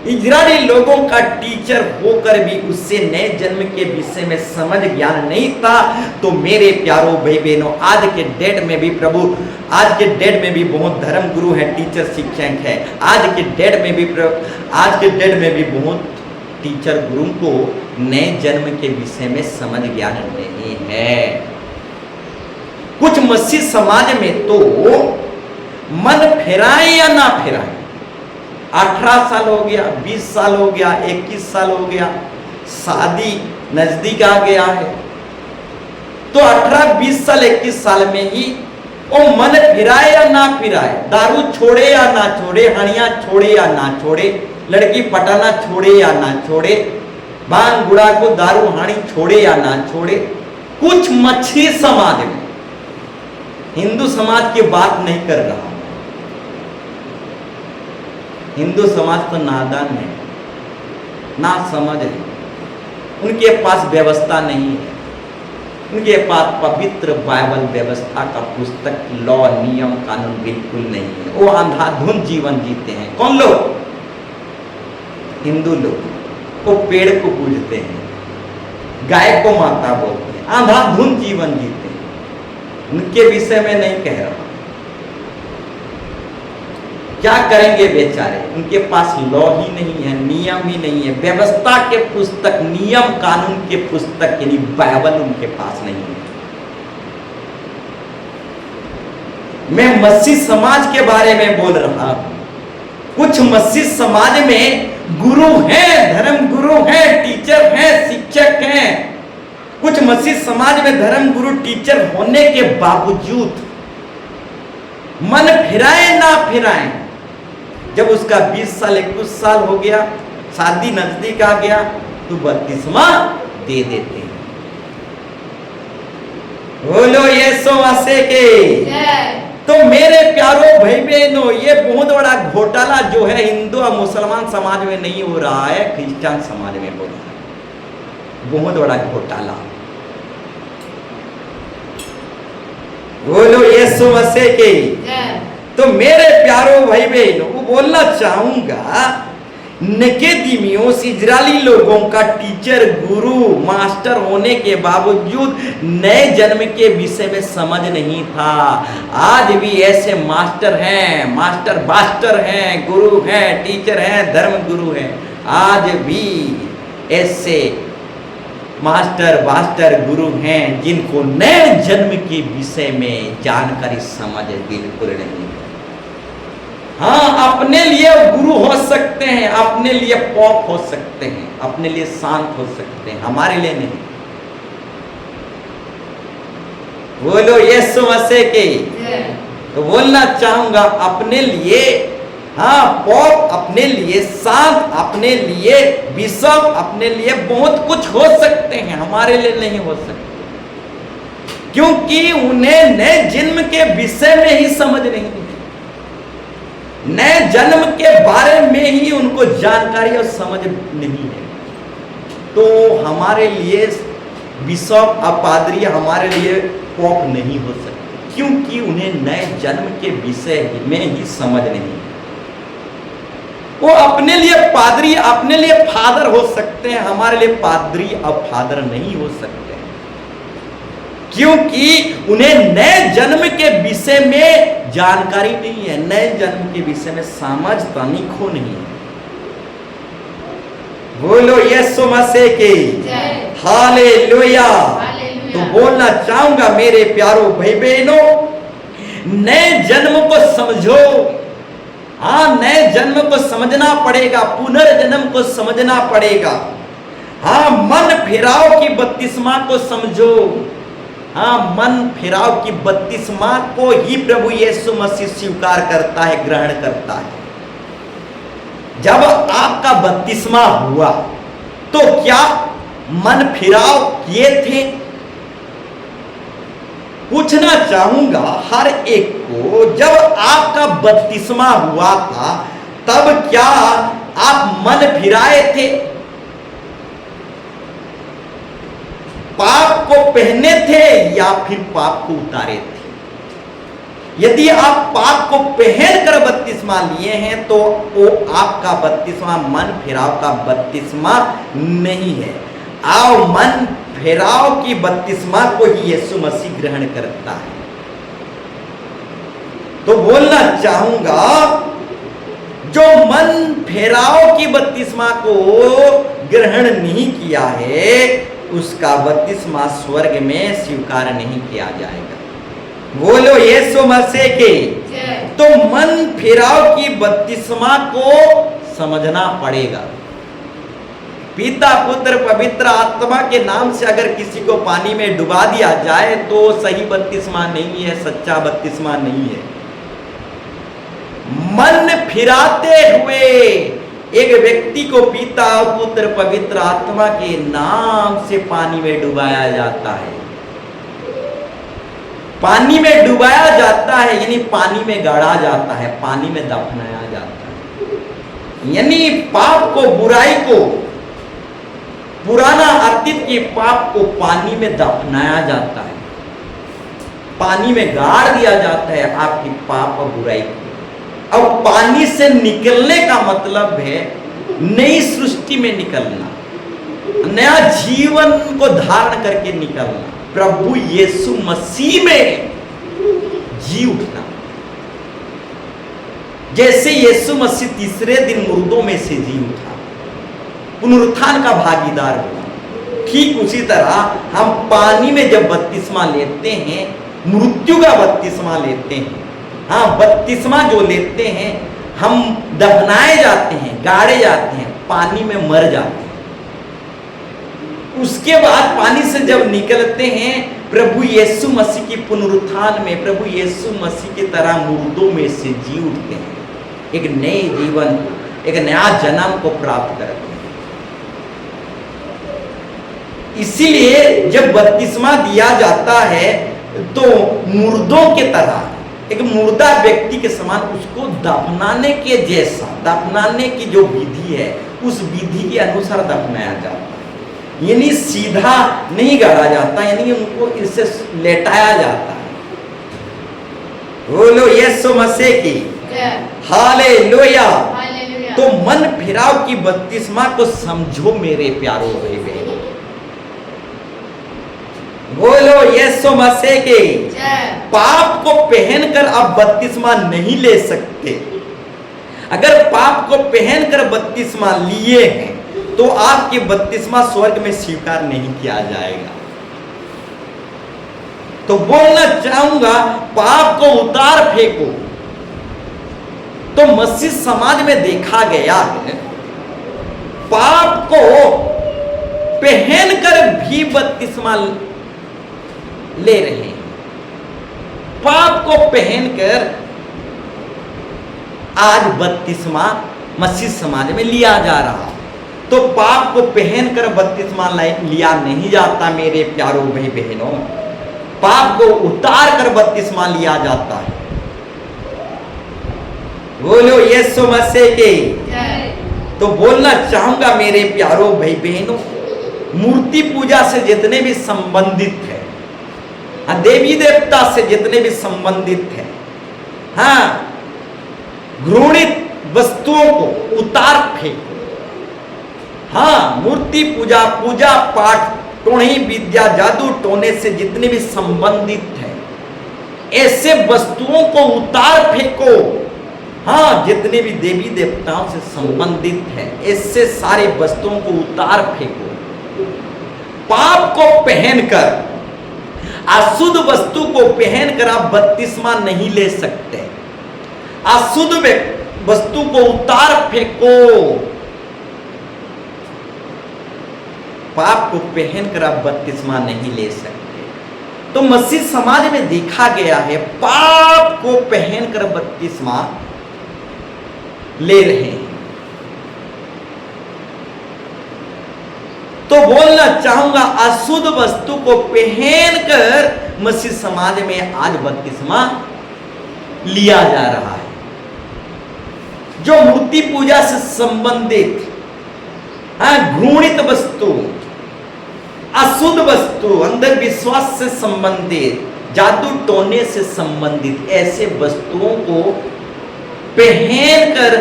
इजरायली लोगों का टीचर होकर भी उससे नए जन्म के विषय में समझ ज्ञान नहीं था, तो मेरे प्यारो भाई बहनों, आज के डेट में भी प्रभु, आज के डेट में भी बहुत धर्म गुरु है, टीचर शिक्षक है। आज के डेट में भी बहुत टीचर गुरु को नए जन्म के विषय में समझ ज्ञान नहीं है। कुछ मसीह समाज में तो मन फिराए या ना फिराए, 18 साल हो गया, 20 साल हो गया, 21 साल हो गया, शादी नजदीक आ गया है, तो 18, 20 साल, 21 साल में ही वो मन फिराए या ना फिराए, दारू छोड़े या ना छोड़े, हणिया छोड़े या ना छोड़े, लड़की पटाना छोड़े या ना छोड़े, भांग गुड़ा को दारू हानी छोड़े या ना छोड़े। कुछ मछली समाज में, हिंदू समाज की बात नहीं कर रहा, हिंदू समाज तो नादान है, ना समझ है, उनके पास व्यवस्था नहीं है, उनके पास पवित्र बाइबल व्यवस्था का पुस्तक, लॉ, नियम कानून बिल्कुल नहीं है। वो अंधाधुंध जीवन जीते हैं। कौन लोग? हिंदू लोग। वो पेड़ को पूजते हैं, गाय को माता बोलते हैं, अंधाधुंध जीवन जीते हैं। उनके विषय में नहीं कह रहा, क्या करेंगे बेचारे, उनके पास लॉ ही नहीं है, नियम ही नहीं है, व्यवस्था के पुस्तक, नियम कानून के पुस्तक यानी बाइबल उनके पास नहीं है। मैं मसीह समाज के बारे में बोल रहा हूं। कुछ मसीह समाज में गुरु हैं, धर्म गुरु हैं, टीचर हैं, शिक्षक हैं। कुछ मसीह समाज में धर्म गुरु, टीचर होने के बावजूद मन फिराए ना फिराए, जब उसका 20 साल 21 साल हो गया, शादी नजदीक आ गया, तो बपतिस्मा दे देते हैं। बोलो यीशु मसीह के। तो मेरे प्यारो भाई बहनों, ये बहुत बड़ा घोटाला जो है हिंदू और मुसलमान समाज में नहीं हो रहा है, क्रिश्चियन समाज में हो रहा है। बहुत बड़ा घोटाला। बोलो यीशु मसीह के। तो मेरे प्यारो भाई बहनों को बोलना चाहूंगा, निकोदेमुस इजरायली लोगों का टीचर, गुरु, मास्टर होने के बावजूद नए जन्म के विषय में समझ नहीं था। आज भी ऐसे मास्टर हैं, मास्टर हैं, गुरु हैं, टीचर हैं, धर्म गुरु हैं। आज भी ऐसे मास्टर गुरु हैं जिनको नए जन्म के विषय में जानकारी समझ बिल्कुल नहीं। हाँ, अपने लिए गुरु हो सकते हैं, अपने लिए पॉप हो सकते हैं, अपने लिए शांत हो सकते हैं, हमारे लिए नहीं। बोलो यीशु मसीह के। तो बोलना चाहूंगा, अपने लिए हाँ पॉप, अपने लिए शांत, अपने लिए बिशप, अपने लिए बहुत कुछ हो सकते हैं, हमारे लिए नहीं हो सकते, क्योंकि उन्हें नए जन्म के विषय में ही समझ नहीं है। नए जन्म के बारे में ही उनको जानकारी और समझ नहीं है। तो हमारे लिए बिशप और पादरी, हमारे लिए पॉप नहीं हो सकते, क्योंकि उन्हें नए जन्म के विषय में ही समझ नहीं है। वो अपने लिए पादरी, अपने लिए फादर हो सकते हैं, हमारे लिए पादरी और फादर नहीं हो सकते, क्योंकि उन्हें नए जन्म के विषय में जानकारी नहीं है, नए जन्म के विषय में समझ तनिको नहीं है। बोलो यीशु मसीह के। हालेलुया। तो बोलना चाहूंगा मेरे प्यारो भाई बहनों, नए जन्म को समझो, हाँ, नए जन्म को समझना पड़ेगा, पुनर्जन्म को समझना पड़ेगा। हाँ, मन फिराव की बपतिस्मा को समझो। हाँ, मन फिराव की बपतिस्मा को ही प्रभु यीशु मसीह स्वीकार करता है, ग्रहण करता है। जब आपका बपतिस्मा हुआ तो क्या मन फिराव किए थे? पूछना चाहूंगा हर एक को, जब आपका बपतिस्मा हुआ था तब क्या आप मन फिराए थे? पाप को पहने थे या फिर पाप को उतारे थे? यदि आप पाप को पहन कर बपतिस्मा लिए हैं तो वो आपका बपतिस्मा मन फिराव का बपतिस्मा नहीं है। आओ, मन फिराव की बपतिस्मा को ही यीशु मसीह ग्रहण करता है। तो बोलना चाहूंगा, जो मन फेराव की बपतिस्मा को ग्रहण नहीं किया है उसका बपतिस्मा स्वर्ग में स्वीकार नहीं किया जाएगा। बोलो यीशु मसीह के। तो मन फेराव की बपतिस्मा को समझना पड़ेगा। पिता पुत्र पवित्र आत्मा के नाम से अगर किसी को पानी में डुबा दिया जाए तो सही बपतिस्मा नहीं है, सच्चा बपतिस्मा नहीं है। मन फिराते हुए एक व्यक्ति को पिता पुत्र पवित्र आत्मा के नाम से पानी में डुबाया जाता है। पानी में डुबाया जाता है यानी पानी में गाड़ा जाता है, पानी में दफनाया जाता है। यानी पाप को, बुराई को, पुराना अतीत के पाप को पानी में दफनाया जाता है, पानी में गाड़ दिया जाता है आपकी पाप और बुराई को। अब पानी से निकलने का मतलब है नई सृष्टि में निकलना, नया जीवन को धारण करके निकलना, प्रभु यीशु मसीह में जी उठना। जैसे यीशु मसीह तीसरे दिन मुर्दों में से जी उठा, पुनरुत्थान का भागीदार हुआ, ठीक उसी तरह हम पानी में जब बपतिस्मा लेते हैं, मृत्यु का बपतिस्मा लेते हैं। हाँ, बपतिस्मा जो लेते हैं हम दफनाए जाते हैं, गाड़े जाते हैं, पानी में मर जाते हैं। उसके बाद पानी से जब निकलते हैं प्रभु यीशु मसीह की पुनरुत्थान में, प्रभु यीशु मसीह की तरह मुर्दों में से जी उठते हैं, एक नए जीवन, एक नया जन्म को प्राप्त करते हैं। इसीलिए जब बपतिस्मा दिया जाता है तो मुर्दों के तरह, एक मुर्दा व्यक्ति के समान उसको दफनाने के जैसा, दफनाने की जो विधि है उस विधि के अनुसार दफनाया जाता है। यानी सीधा नहीं गाड़ा जाता, यानी उनको इससे लेटाया जाता है। बोलो यीशु मसीह की हालेलुया। तो मन फिराव की बपतिस्मा को समझो मेरे प्यारो भाई बहनों। बोलो यीशु मसीह के। पाप को पहनकर आप बपतिस्मा नहीं ले सकते। अगर पाप को पहनकर बपतिस्मा लिए हैं तो आपकी बपतिस्मा स्वर्ग में स्वीकार नहीं किया जाएगा। तो बोलना चाहूंगा, पाप को उतार फेंको। तो मसीह समाज में देखा गया है पाप को पहनकर भी बपतिस्मा ले रहे हैं। पाप को पहनकर आज बपतिस्मा मसीह समाज में लिया जा रहा। तो पाप को पहनकर बपतिस्मा लिया नहीं जाता मेरे प्यारो भाई बहनों, पाप को उतार कर बपतिस्मा लिया जाता है। बोलो यीशु मसीह के। तो बोलना चाहूंगा मेरे प्यारो भाई बहनों, मूर्ति पूजा से जितने भी संबंधित है, देवी देवता से जितने भी संबंधित है, हाँ, घृणित वस्तुओं को उतार फेंको। हाँ, मूर्ति पूजा, पूजा पाठ, टोही विद्या, जादू टोने से जितने भी संबंधित है ऐसे वस्तुओं को उतार फेंको। हाँ, जितने भी देवी देवताओं से संबंधित है ऐसे सारे वस्तुओं को उतार फेंको। पाप को पहनकर, अशुद्ध वस्तु को पहनकर आप बपतिस्मा नहीं ले सकते। अशुद्ध वस्तु को उतार फेंको। पाप को पहनकर आप बपतिस्मा नहीं ले सकते। तो मसीह समाज में देखा गया है पाप को पहनकर बपतिस्मा ले रहे हैं। तो बोलना चाहूंगा अशुद्ध वस्तु को पहनकर मसीह समाज में आज बपतिस्मा लिया जा रहा है। जो मूर्ति पूजा से संबंधित घृणित वस्तु, अशुद्ध वस्तु, अंधविश्वास से संबंधित, जादू टोने से संबंधित ऐसे वस्तुओं को पहनकर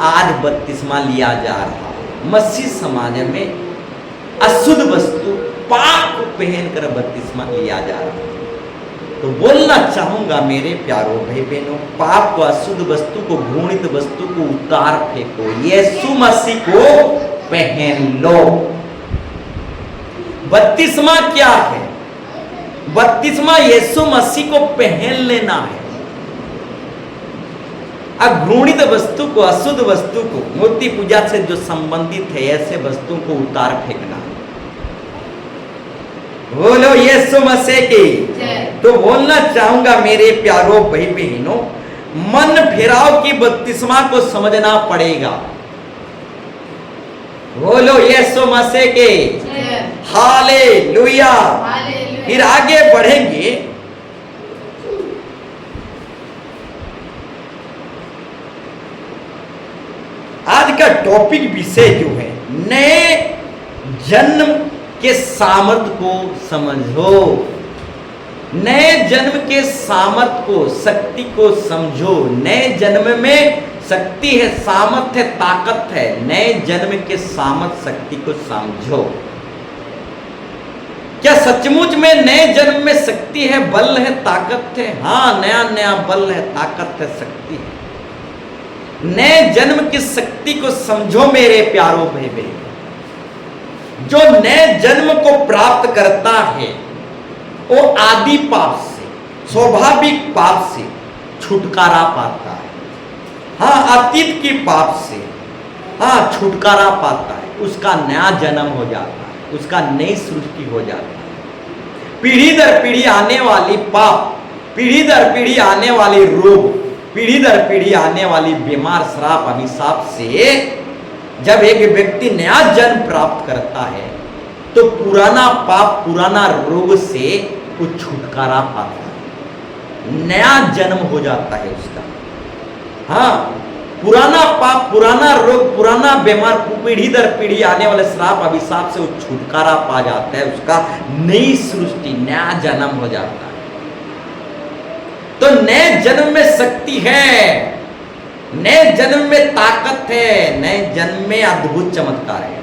आज बपतिस्मा लिया जा रहा है। मसीह समाज में अशुद्ध वस्तु पाप को पहनकर बपतिस्मा लिया जा रहा है। तो बोलना चाहूंगा मेरे प्यारों भाई बहनों, पाप को, अशुद्ध वस्तु को, घृणित वस्तु को उतार फेंको, यीशु मसीह को पहन लो। बपतिस्मा क्या है? बपतिस्मा यीशु मसीह को पहन लेना है। अघृणित वस्तु को, अशुद्ध वस्तु को, मूर्ति पूजा से जो संबंधित है ऐसे वस्तुओं को उतार फेंकना। बोलो यीशु मसीह की। तो बोलना चाहूंगा मेरे प्यारों भाई बहनों, मन फिराव की बपतिस्मा को समझना पड़ेगा। बोलो यीशु मसीह के। हालेलुया। फिर आगे बढ़ेंगे। आज का टॉपिक विषय जो है, नए जन्म के सामर्थ को समझो। नए जन्म के सामर्थ को, शक्ति को समझो। नए जन्म में शक्ति है, सामर्थ है, ताकत है। नए जन्म के सामर्थ, शक्ति को समझो। क्या सचमुच में नए जन्म में शक्ति है, बल है, ताकत है? हाँ, नया नया बल है, ताकत है, शक्ति है। नए जन्म की शक्ति को समझो मेरे प्यारों भाई बहन। जो नए जन्म को प्राप्त करता है वो आदि पाप से, स्वाभाविक पाप से छुटकारा पाता है। हाँ, अतीत की पाप से छुटकारा पाता है। उसका नया जन्म हो जाता है, उसका नई सृष्टि हो जाता है। पीढ़ी दर पीढ़ी आने वाली पाप, पीढ़ी दर पीढ़ी आने वाली रोग, पीढ़ी दर पीढ़ी आने वाली बीमार, श्राप, अभिशाप से जब एक व्यक्ति नया जन्म प्राप्त करता है तो पुराना पाप, पुराना रोग से वो छुटकारा पाता है, नया जन्म हो जाता है उसका। हाँ, पुराना पाप, पुराना रोग, पुराना बीमार, पीढ़ी दर पीढ़ी आने वाले श्राप, अभिशाप से वो छुटकारा पा जाता है। उसका नई सृष्टि, नया जन्म हो जाता है। तो नए जन्म में शक्ति है, नए जन्म में ताकत है, नए जन्म में अद्भुत चमत्कार है।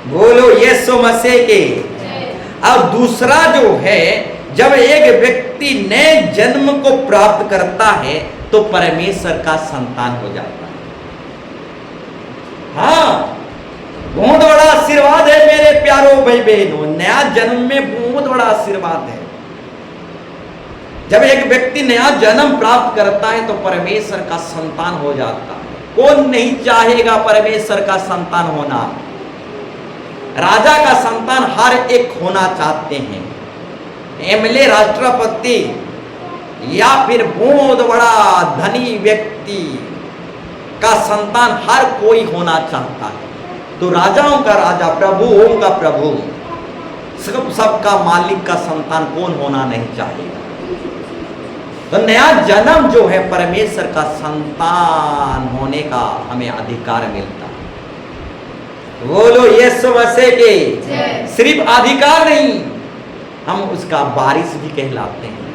बोलो यीशु मसीह के। और दूसरा जो है, जब एक व्यक्ति नए जन्म को प्राप्त करता है तो परमेश्वर का संतान हो जाता है। हाँ, बहुत बड़ा आशीर्वाद है मेरे प्यारों भाई बहनों। नया जन्म में बहुत बड़ा आशीर्वाद है। जब एक व्यक्ति नया जन्म प्राप्त करता है तो परमेश्वर का संतान हो जाता है। कौन नहीं चाहेगा परमेश्वर का संतान होना? राजा का संतान हर एक होना चाहते हैं। एमएलए, राष्ट्रपति या फिर बहुत बड़ा धनी व्यक्ति का संतान हर कोई होना चाहता है। तो राजाओं का राजा, प्रभुओं का प्रभु, सबका मालिक का संतान कौन होना नहीं चाहेगा? तो नया जन्म जो है, परमेश्वर का संतान होने का हमें अधिकार मिलता है। बोलो यीशु मसीह के। सिर्फ अधिकार नहीं, हम उसका वारिस भी कहलाते हैं।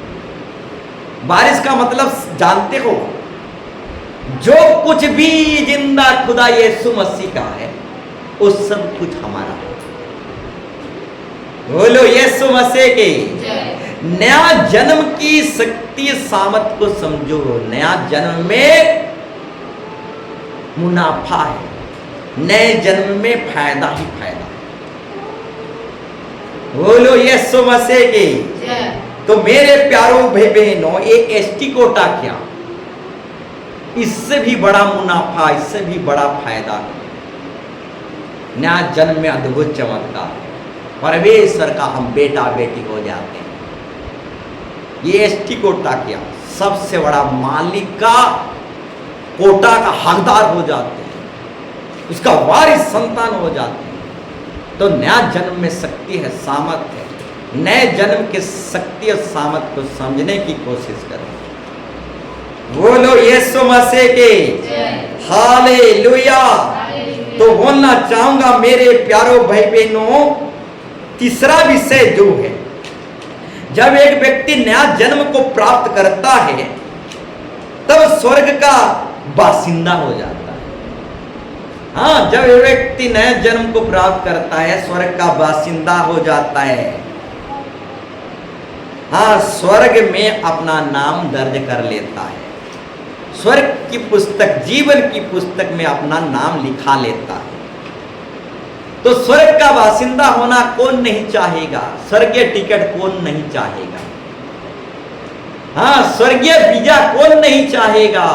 वारिस का मतलब जानते हो? जो कुछ भी जिंदा खुदा यीशु मसीह का है वो सब कुछ हमारा है। बोलो यीशु मसीह के। नया जन्म की शक्ति, सामर्थ को समझो। नया जन्म में मुनाफा है, नए जन्म में फायदा ही फायदा है। बोलो यीशु मसीह के। तो मेरे प्यारों भाई बहनों, ये एसटी कोटा क्या, इससे भी बड़ा मुनाफा, इससे भी बड़ा फायदा। नया जन्म में अद्भुत चमत्कार, परमेश्वर का हम बेटा बेटी हो जाते हैं। ये एसटी कोटा क्या, सबसे बड़ा मालिक का कोटा का हकदार हो जाते हैं, उसका वारिस संतान हो जाते हैं। तो नया जन्म में शक्ति है, सामर्थ्य है। नए जन्म के शक्ति और सामर्थ्य को समझने की कोशिश करें। बोलो यीशु मसीह के हालेलुया। तो बोलना चाहूंगा मेरे प्यारो भाई बहनों, तीसरा विषय जो है, जब एक व्यक्ति नया जन्म को प्राप्त करता है तब स्वर्ग का बासिंदा हो जाता है। हाँ, जब एक व्यक्ति नए जन्म को प्राप्त करता है स्वर्ग का बासिंदा हो जाता है। हाँ, स्वर्ग में अपना नाम दर्ज कर लेता है, स्वर्ग की पुस्तक, जीवन की पुस्तक में अपना नाम लिखा लेता है। तो स्वर्ग का बासिंदा होना कौन नहीं चाहेगा? स्वर्गीय टिकट कौन नहीं चाहेगा? हाँ, स्वर्गीय वीजा कौन नहीं चाहेगा?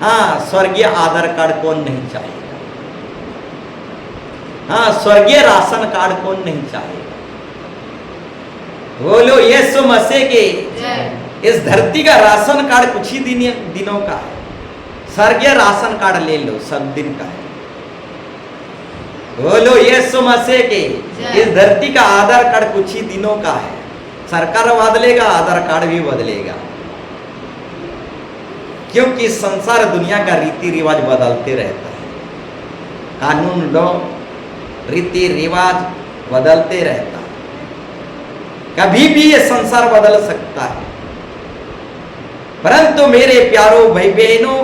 हाँ, स्वर्गीय आधार कार्ड कौन नहीं चाहेगा? हाँ, स्वर्गीय राशन कार्ड कौन नहीं चाहेगा? बोलो यीशु मसीह के। इस धरती का राशन कार्ड कुछ ही दिनों का है। स्वर्गीय राशन कार्ड ले लो, सब दिन का है। बोलो यीशु मसीह के। इस धरती का आधार कार्ड कुछ ही दिनों का है। सरकार बदलेगा, आधार कार्ड भी बदलेगा, क्योंकि संसार दुनिया का रीति रिवाज बदलते रहता है। कानून, लॉ, रीति रिवाज बदलते रहता है। कभी भी ये संसार बदल सकता है। परंतु मेरे प्यारो भाई बहनों,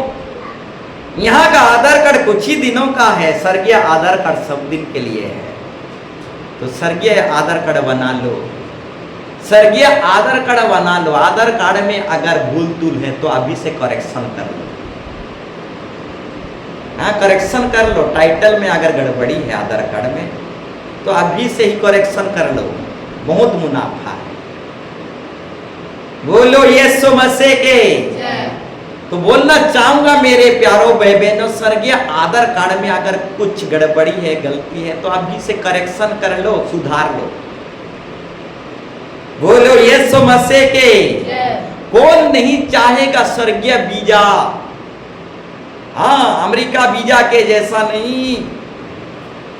यहाँ का आधार कार्ड कुछ ही दिनों का है, स्वर्गीय आधार कार्ड सब दिन के लिए है। तो स्वर्गीय आधार कार्ड बना लो, स्वर्गीय आधार कार्ड बना लो। आधार कार्ड में अगर भूल तूल है तो अभी से करेक्शन कर लो। हाँ, करेक्शन कर लो। टाइटल में अगर गड़बड़ी है आधार कार्ड में तो अभी से ही करेक्शन कर लो, बहुत मुनाफा है। बोलो यीशु मसीह के। तो बोलना चाहूंगा मेरे प्यारो भाई बहनों, स्वर्गीय आधार कार्ड में अगर कुछ गड़बड़ी है, गलती है तो अभी से करेक्शन कर लो, सुधार लो। बोलो यीशु मसीह के। कौन नहीं चाहेगा स्वर्गीय वीजा? हाँ, अमेरिका वीजा के जैसा नहीं,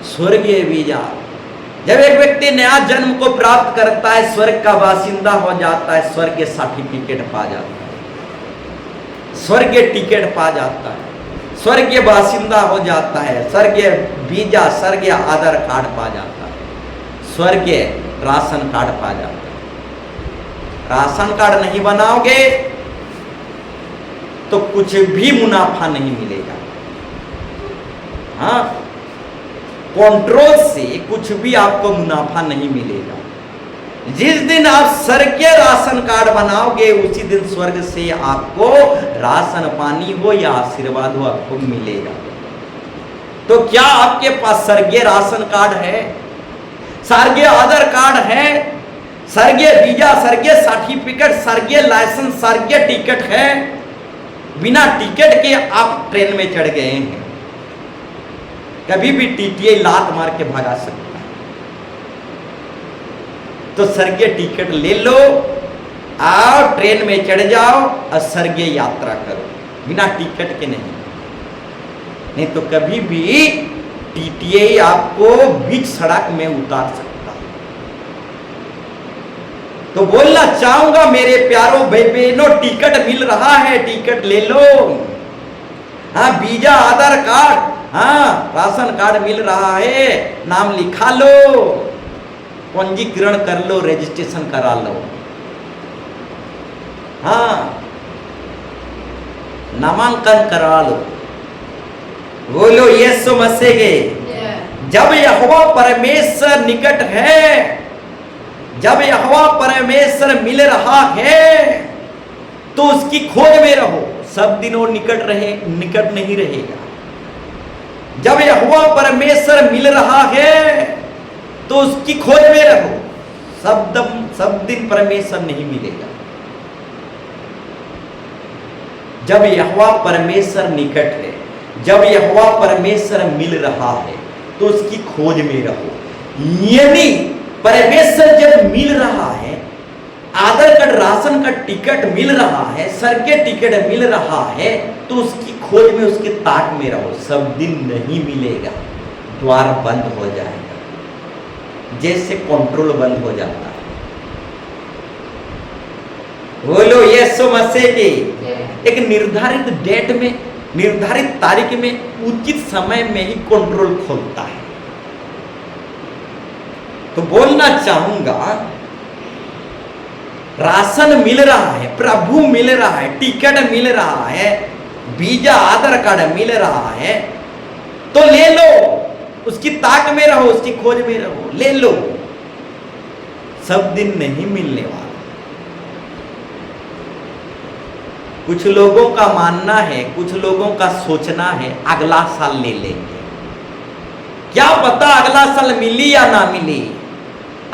स्वर्गीय वीजा। जब एक व्यक्ति नया जन्म को प्राप्त करता है, स्वर्ग का बासिंदा हो जाता है, स्वर्गीय सर्टिफिकेट पा जाता है, स्वर्गीय टिकट पा जाता है, स्वर्गीय बासिंदा हो जाता है, स्वर्गीय वीजा, स्वर्गीय आधार कार्ड पा जाता है, स्वर्गीय राशन कार्ड पा जाता है। राशन कार्ड नहीं बनाओगे तो कुछ भी मुनाफा नहीं मिलेगा। हाँ, कंट्रोल से कुछ भी आपको मुनाफा नहीं मिलेगा। जिस दिन आप स्वर्गीय राशन कार्ड बनाओगे उसी दिन स्वर्ग से आपको राशन पानी हो या आशीर्वाद हो आपको मिलेगा। तो क्या आपके पास स्वर्गीय राशन कार्ड है, स्वर्गीय आधार कार्ड है, स्वर्गीय वीजा, स्वर्गीय सर्टिफिकेट, स्वर्गीय लाइसेंस, स्वर्गीय टिकट है? बिना टिकट के आप ट्रेन में चढ़ गए हैं, कभी भी टीटीए लात मार के भगा सकता है। तो स्वर्गीय टिकट ले लो, आओ ट्रेन में चढ़ जाओ और स्वर्गीय यात्रा करो, बिना टिकट के नहीं तो कभी भी टीटीए आपको बीच सड़क में उतार सकता है। तो बोलना चाहूंगा मेरे प्यारो भाई बहनों, टिकट मिल रहा है, टिकट ले लो। हाँ, वीजा, आधार कार्ड, हाँ, राशन कार्ड मिल रहा है, नाम लिखा लो, पंजीकरण कर लो, रजिस्ट्रेशन करा लो। हाँ, नामांकन करा लो। बोलो यीशु मसीह के। जब यहोवा परमेश्वर निकट है, जब यहोवा परमेश्वर मिल रहा है तो उसकी खोज में रहो। सब दिन वो निकट नहीं रहेगा। जब यहोवा परमेश्वर मिल रहा है तो उसकी खोज में रहो। सब दिन परमेश्वर नहीं मिलेगा। जब यहोवा परमेश्वर निकट है, जब यहोवा परमेश्वर मिल रहा है, तो उसकी खोज में रहो। यानी परमेश्वर जब मिल रहा है, आधार कार्ड, राशन का टिकट मिल रहा है, सरके टिकट मिल रहा है, तो उसकी खोज में, उसके ताक में रहो। सब दिन नहीं मिलेगा, द्वार बंद हो जाएगा, जैसे कंट्रोल बंद हो जाता है। बोलो यीशु मसीह की। एक निर्धारित डेट में, निर्धारित तारीख में, उचित समय में ही कंट्रोल खोलता है। तो बोलना चाहूंगा, राशन मिल रहा है, प्रभु मिल रहा है, टिकट मिल रहा है, वीजा, आधार कार्ड मिल रहा है, तो ले लो, उसकी ताक में रहो, उसकी खोज में रहो, ले लो। सब दिन नहीं मिलने वाला। कुछ लोगों का मानना है, कुछ लोगों का सोचना है, अगला साल ले लेंगे। क्या पता अगला साल मिली या ना मिली,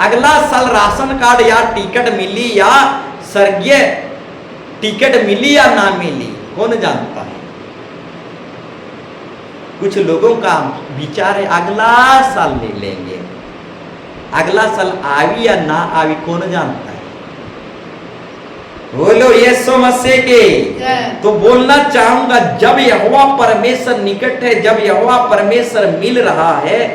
अगला साल राशन कार्ड या टिकट मिली या स्वर्गीय टिकट मिली या ना मिली, कौन जानता है। कुछ लोगों का विचार है अगला साल ले लेंगे, अगला साल आवी या ना आवी कौन जानता है। बोलो यीशु मसीह के। तो बोलना चाहूंगा, जब यहोवा परमेश्वर निकट है, जब यहोवा परमेश्वर मिल रहा है,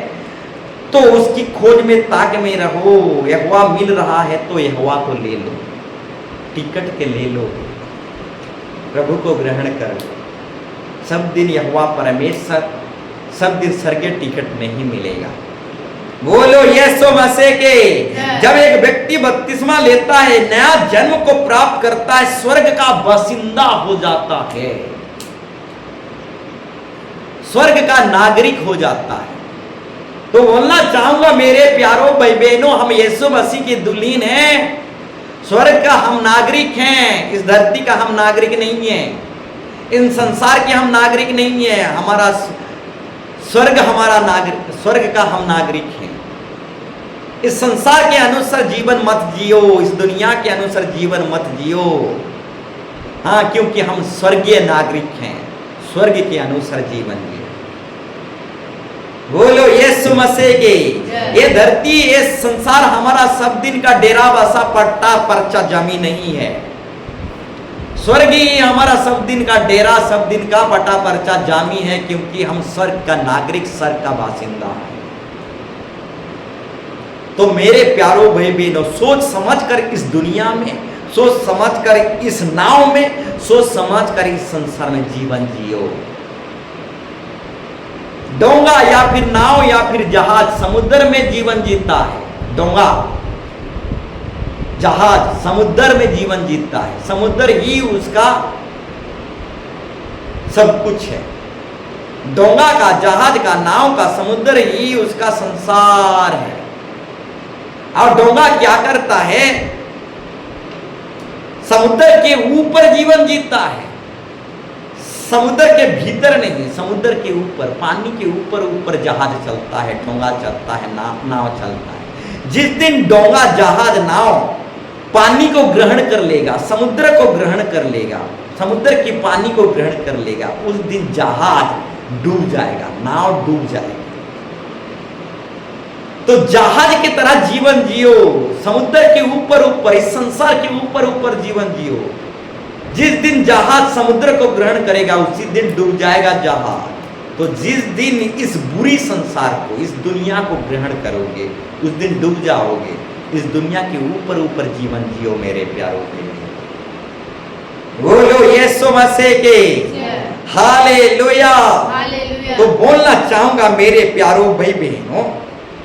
तो उसकी खोज में, ताक में रहो। यहोवा मिल रहा है तो यहोवा को ले लो, टिकट के ले लो, प्रभु को ग्रहण कर लो। सब दिन यहोवा परमेश्वर, सब दिन स्वर्गीय टिकट नहीं मिलेगा। बोलो यीशु मसीह के। जब एक व्यक्ति बपतिस्मा लेता है, नया जन्म को प्राप्त करता है, स्वर्ग का बासिंदा हो जाता है, स्वर्ग का नागरिक हो जाता है। तो बोलना चाहूंगा मेरे प्यारों भाई बहनों, हम यीशु मसीह की दुल्हन हैं, स्वर्ग का हम नागरिक हैं। इस धरती का हम नागरिक नहीं है, इन संसार के हम नागरिक नहीं है। हमारा स्वर्ग, हमारा नागरिक, स्वर्ग का हम नागरिक हैं। इस संसार के अनुसार जीवन मत जियो, इस दुनिया के अनुसार जीवन मत जियो। हाँ, क्योंकि हम स्वर्गीय नागरिक हैं, स्वर्ग के अनुसार जीवन जियो। बोलो यीशु मसीह के। ये धरती, ये संसार हमारा सब दिन का डेरा बसा पट्टा पर्चा जमी नहीं है। स्वर्ग ही हमारा सब दिन का डेरा, सब दिन का पट्टा पर्चा जामी है, क्योंकि हम स्वर्ग का नागरिक, स्वर्ग का बासिंदा है। तो मेरे प्यारों भाई बहनों, सोच समझ कर इस दुनिया में, सोच समझ कर इस नाव में, सोच समझ कर इस संसार में जीवन जियो। डोंगा या फिर नाव या फिर जहाज समुद्र में जीवन जीता है। डोंगा, जहाज समुद्र में जीवन जीता है, समुद्र ही उसका सब कुछ है। डोंगा का, जहाज का, नाव का, समुद्र ही उसका संसार है। और डोंगा क्या करता है, समुद्र के ऊपर जीवन जीता है, समुद्र के भीतर नहीं, समुद्र के ऊपर, पानी के ऊपर ऊपर जहाज चलता है, डोंगा चलता है, नाव चलता है। जिस दिन डोंगा, जहाज, नाव पानी को ग्रहण कर लेगा, समुद्र को ग्रहण कर लेगा, समुद्र के पानी को ग्रहण कर लेगा, उस दिन जहाज डूब जाएगा, नाव डूब जाएगी। तो जहाज की तरह जीवन जियो, समुद्र के ऊपर ऊपर, इस संसार के ऊपर ऊपर जीवन जियो। जिस दिन जहाज समुद्र को ग्रहण करेगा, उसी दिन डूब जाएगा जहाज। तो जिस दिन इस बुरी संसार को, इस दुनिया को ग्रहण करोगे, उस दिन डूब जाओगे। इस दुनिया के ऊपर ऊपर जीवन जियो मेरे प्यारों के लिए। बोलो यीशु मसीह के। हालेलुया। तो बोलना चाहूंगा मेरे प्यारों भाई बहनों,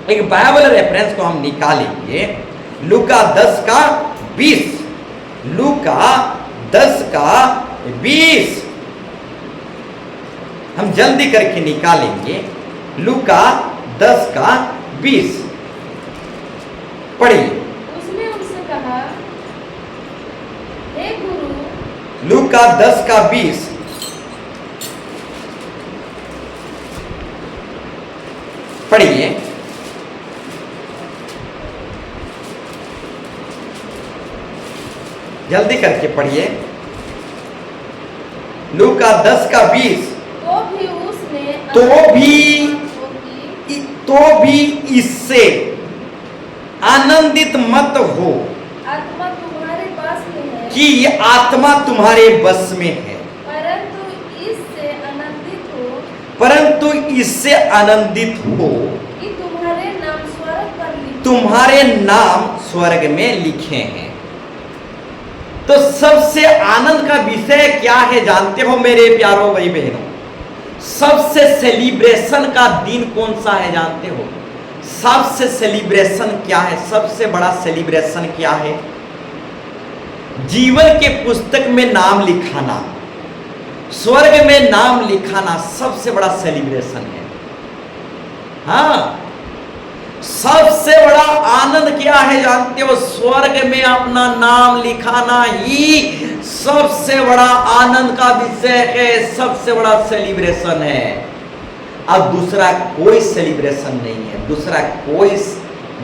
एक बाइबल रेफरेंस को हम निकालेंगे, लूका 10 का 20। लूका 10 का 20 हम जल्दी करके निकालेंगे। लूका 10 का 20 पढ़िए। उसने उनसे कहा, हे गुरु। लूका 10 का 20 पढ़िए। जल्दी करके पढ़िए। लूका 10:20। तो भी उसने तो भी इससे आनंदित मत हो आत्मा तुम्हारे पास में है, कि ये आत्मा तुम्हारे बस में है, परंतु इससे आनंदित हो कि तुम्हारे नाम स्वर्ग पर लिखे, तुम्हारे नाम स्वर्ग में लिखे हैं। तो सबसे आनंद का विषय क्या है जानते हो मेरे प्यारो भाई बहनों? सबसे सेलिब्रेशन का दिन कौन सा है जानते हो? सबसे सेलिब्रेशन क्या है? सबसे बड़ा सेलिब्रेशन क्या है? जीवन के पुस्तक में नाम लिखाना, स्वर्ग में नाम लिखाना सबसे बड़ा सेलिब्रेशन है। हाँ, सबसे बड़ा आनंद क्या है जानते हो? स्वर्ग में अपना नाम लिखाना ही सबसे बड़ा आनंद का विषय है, सबसे बड़ा सेलिब्रेशन है। अब दूसरा कोई सेलिब्रेशन नहीं है, दूसरा कोई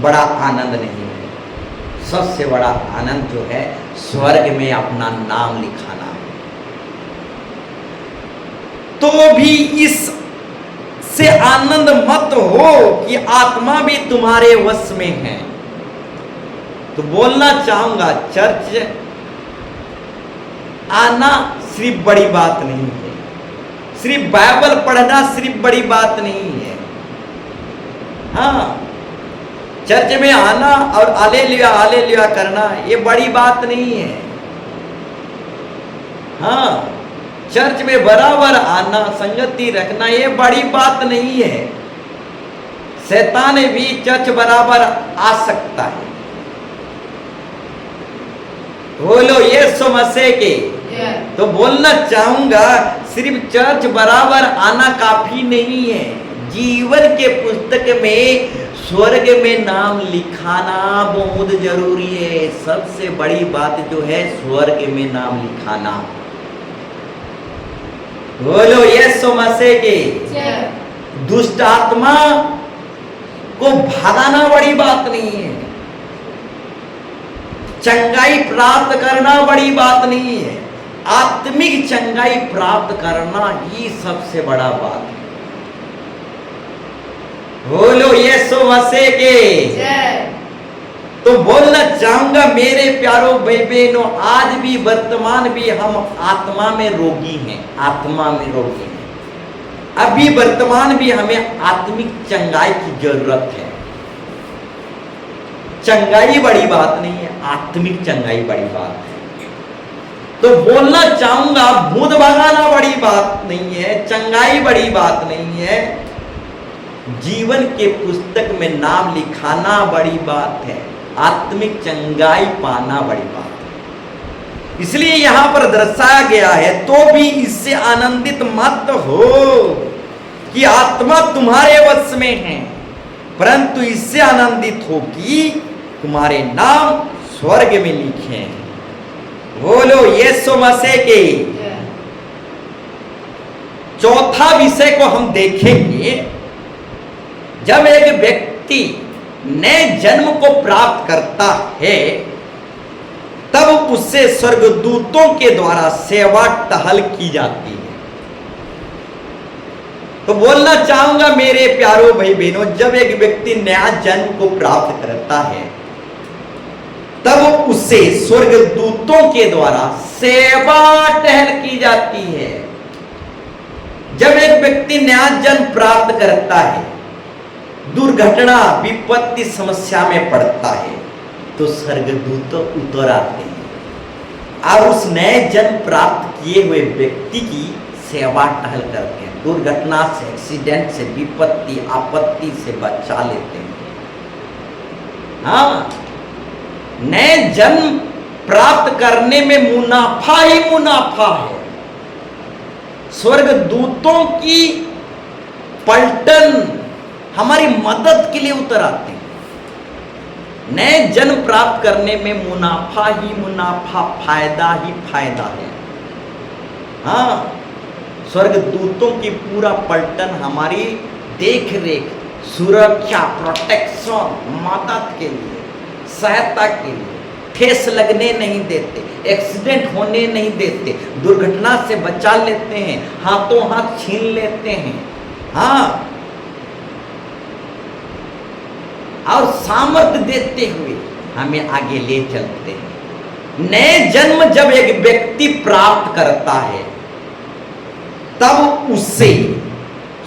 बड़ा आनंद नहीं है। सबसे बड़ा आनंद जो है स्वर्ग में अपना नाम लिखाना। तो भी इस से आनंद मत हो कि आत्मा भी तुम्हारे वश में है। तो बोलना चाहूंगा, चर्च आना सिर्फ बड़ी बात नहीं है, सिर्फ बाइबल पढ़ना सिर्फ बड़ी बात नहीं है। हाँ, चर्च में आना और हालेलुया करना ये बड़ी बात नहीं है। हाँ, चर्च में बराबर आना, संगति रखना ये बड़ी बात नहीं है। शैतान भी चर्च बराबर आ सकता है। बोलो यीशु मसीह के। तो बोलना चाहूंगा सिर्फ चर्च बराबर आना काफी नहीं है, जीवन के पुस्तक में स्वर्ग में नाम लिखाना बहुत जरूरी है। सबसे बड़ी बात जो है स्वर्ग में नाम लिखाना। बोलो यीशु मसीह के। दुष्ट आत्मा को भगाना बड़ी बात नहीं है, चंगाई प्राप्त करना बड़ी बात नहीं है, आत्मिक चंगाई प्राप्त करना ही सबसे बड़ा बात है। बोलो यीशु मसीह के। तो बोलना चाहूंगा मेरे प्यारो भाई बहनों, आज भी वर्तमान भी हम आत्मा में रोगी हैं, आत्मा में रोगी हैं। अभी वर्तमान भी हमें आत्मिक चंगाई की जरूरत है। चंगाई बड़ी बात नहीं है, आत्मिक चंगाई बड़ी बात है। तो बोलना चाहूंगा भूत भगाना बड़ी बात नहीं है, चंगाई बड़ी बात नहीं है, जीवन के पुस्तक में नाम लिखाना बड़ी बात है, आत्मिक चंगाई पाना बड़ी बात है। इसलिए यहां पर दर्शाया गया है, तो भी इससे आनंदित मत हो कि आत्मा तुम्हारे वश में है, परंतु इससे आनंदित हो कि तुम्हारे नाम स्वर्ग में लिखे हैं। बोलो यीशु मसीह के। चौथा विषय को हम देखेंगे, जब एक व्यक्ति नए जन्म को प्राप्त करता है तब उससे स्वर्गदूतों के द्वारा सेवा टहल की जाती है। तो बोलना चाहूंगा मेरे प्यारो भाई बहनों, जब एक व्यक्ति नया जन्म को प्राप्त करता है तब उससे स्वर्गदूतों के द्वारा सेवा टहल की जाती है। जब एक व्यक्ति नया जन्म प्राप्त करता है, दुर्घटना विपत्ति समस्या में पड़ता है, तो स्वर्गदूत उतर आते हैं और उस नए जन्म प्राप्त किए हुए व्यक्ति की सेवा टहल करते हैं, दुर्घटना से, एक्सीडेंट से, विपत्ति आपत्ति से बचा लेते हैं। हाँ, नए जन्म प्राप्त करने में मुनाफा ही मुनाफा है। स्वर्गदूतों की पलटन हमारी मदद के लिए उतर आते हैं। नए जन्म प्राप्त करने में मुनाफा ही मुनाफा, फायदा ही फायदा है। हाँ, स्वर्गदूतों की पूरा पलटन हमारी देख रेख, सुरक्षा, प्रोटेक्शन, मदद के लिए, सहायता के लिए ठेस लगने नहीं देते, एक्सीडेंट होने नहीं देते, दुर्घटना से बचा लेते हैं, हाथों हाथ छीन लेते हैं। हाँ, और सामर्थ्य देते हुए हमें आगे ले चलते हैं। नए जन्म जब एक व्यक्ति प्राप्त करता है तब उससे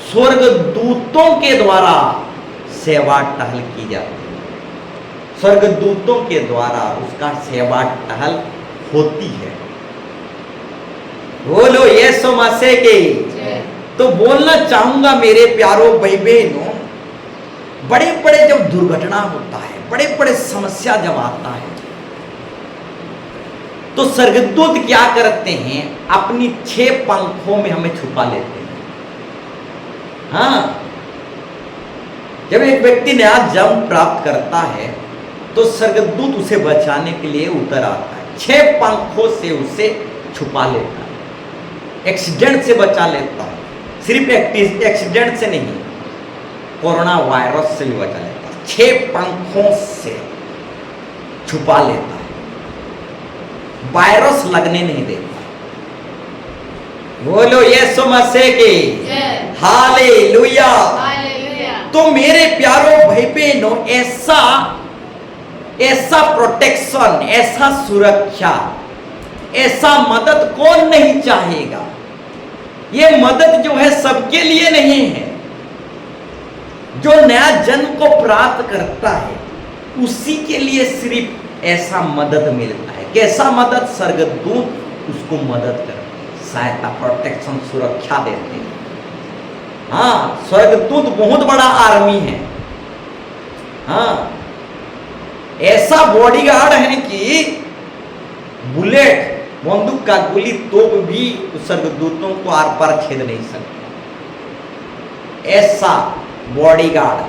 स्वर्गदूतों के द्वारा सेवा टहल की जाती है। स्वर्गदूतों के द्वारा उसका सेवा टहल होती है। बोलो यीशु मसीह की। तो बोलना चाहूंगा मेरे प्यारो भाई बहनों, बड़े बड़े जब दुर्घटना होता है, बड़े बड़े समस्या जब आता है, तो स्वर्गदूत क्या करते हैं, अपनी 6 पंखों में हमें छुपा लेते हैं। हाँ, जब एक व्यक्ति नया जन्म प्राप्त करता है तो स्वर्गदूत उसे बचाने के लिए उतर आता है, 6 पंखों से उसे छुपा लेता है, एक्सीडेंट से बचा लेता है। सिर्फ एक्सीडेंट से नहीं, कोरोना वायरस से भी बचा लेता है, 6 पंखों से छुपा लेता है, वायरस लगने नहीं देता। बोलो यीशु मसीह की। हालेलुया। तो मेरे प्यारो भाई बहनों, ऐसा प्रोटेक्शन, ऐसा सुरक्षा, ऐसा मदद कौन नहीं चाहेगा। ये मदद जो है सबके लिए नहीं है। जो नया जन्म को प्राप्त करता है उसी के लिए सिर्फ ऐसा मदद मिलता है। कैसा मदद? स्वर्गदूत उसको मदद करते हैं, सहायता, प्रोटेक्शन, सुरक्षा देते हैं। हाँ, स्वर्गदूत बहुत बड़ा आर्मी है। हाँ, ऐसा बॉडीगार्ड है कि बुलेट, बंदूक का गोली तोप भी स्वर्गदूतों को आर पार छेद नहीं सकता। ऐसा बॉडीगार्ड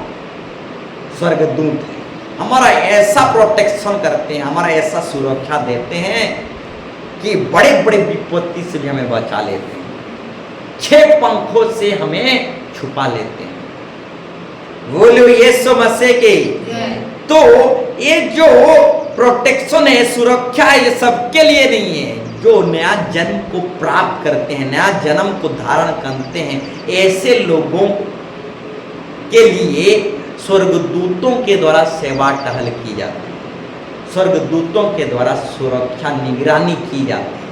स्वर्गदूत है। हमारा ऐसा प्रोटेक्शन करते हैं, हमारा ऐसा सुरक्षा देते हैं कि बड़े बड़े विपत्ति से भी हमें बचा लेते हैं, 6 पंखों से हमें छुपा लेते हैं। बोलो यीशु मसीह की। तो ये जो प्रोटेक्शन है, सुरक्षा है, ये सबके लिए नहीं है। जो नया जन्म को प्राप्त करते हैं, नया जन्म को धारण करते हैं, ऐसे लोगों के लिए स्वर्गदूतों के द्वारा सेवा टहल की जाती है, स्वर्गदूतों के द्वारा सुरक्षा निगरानी की जाती है।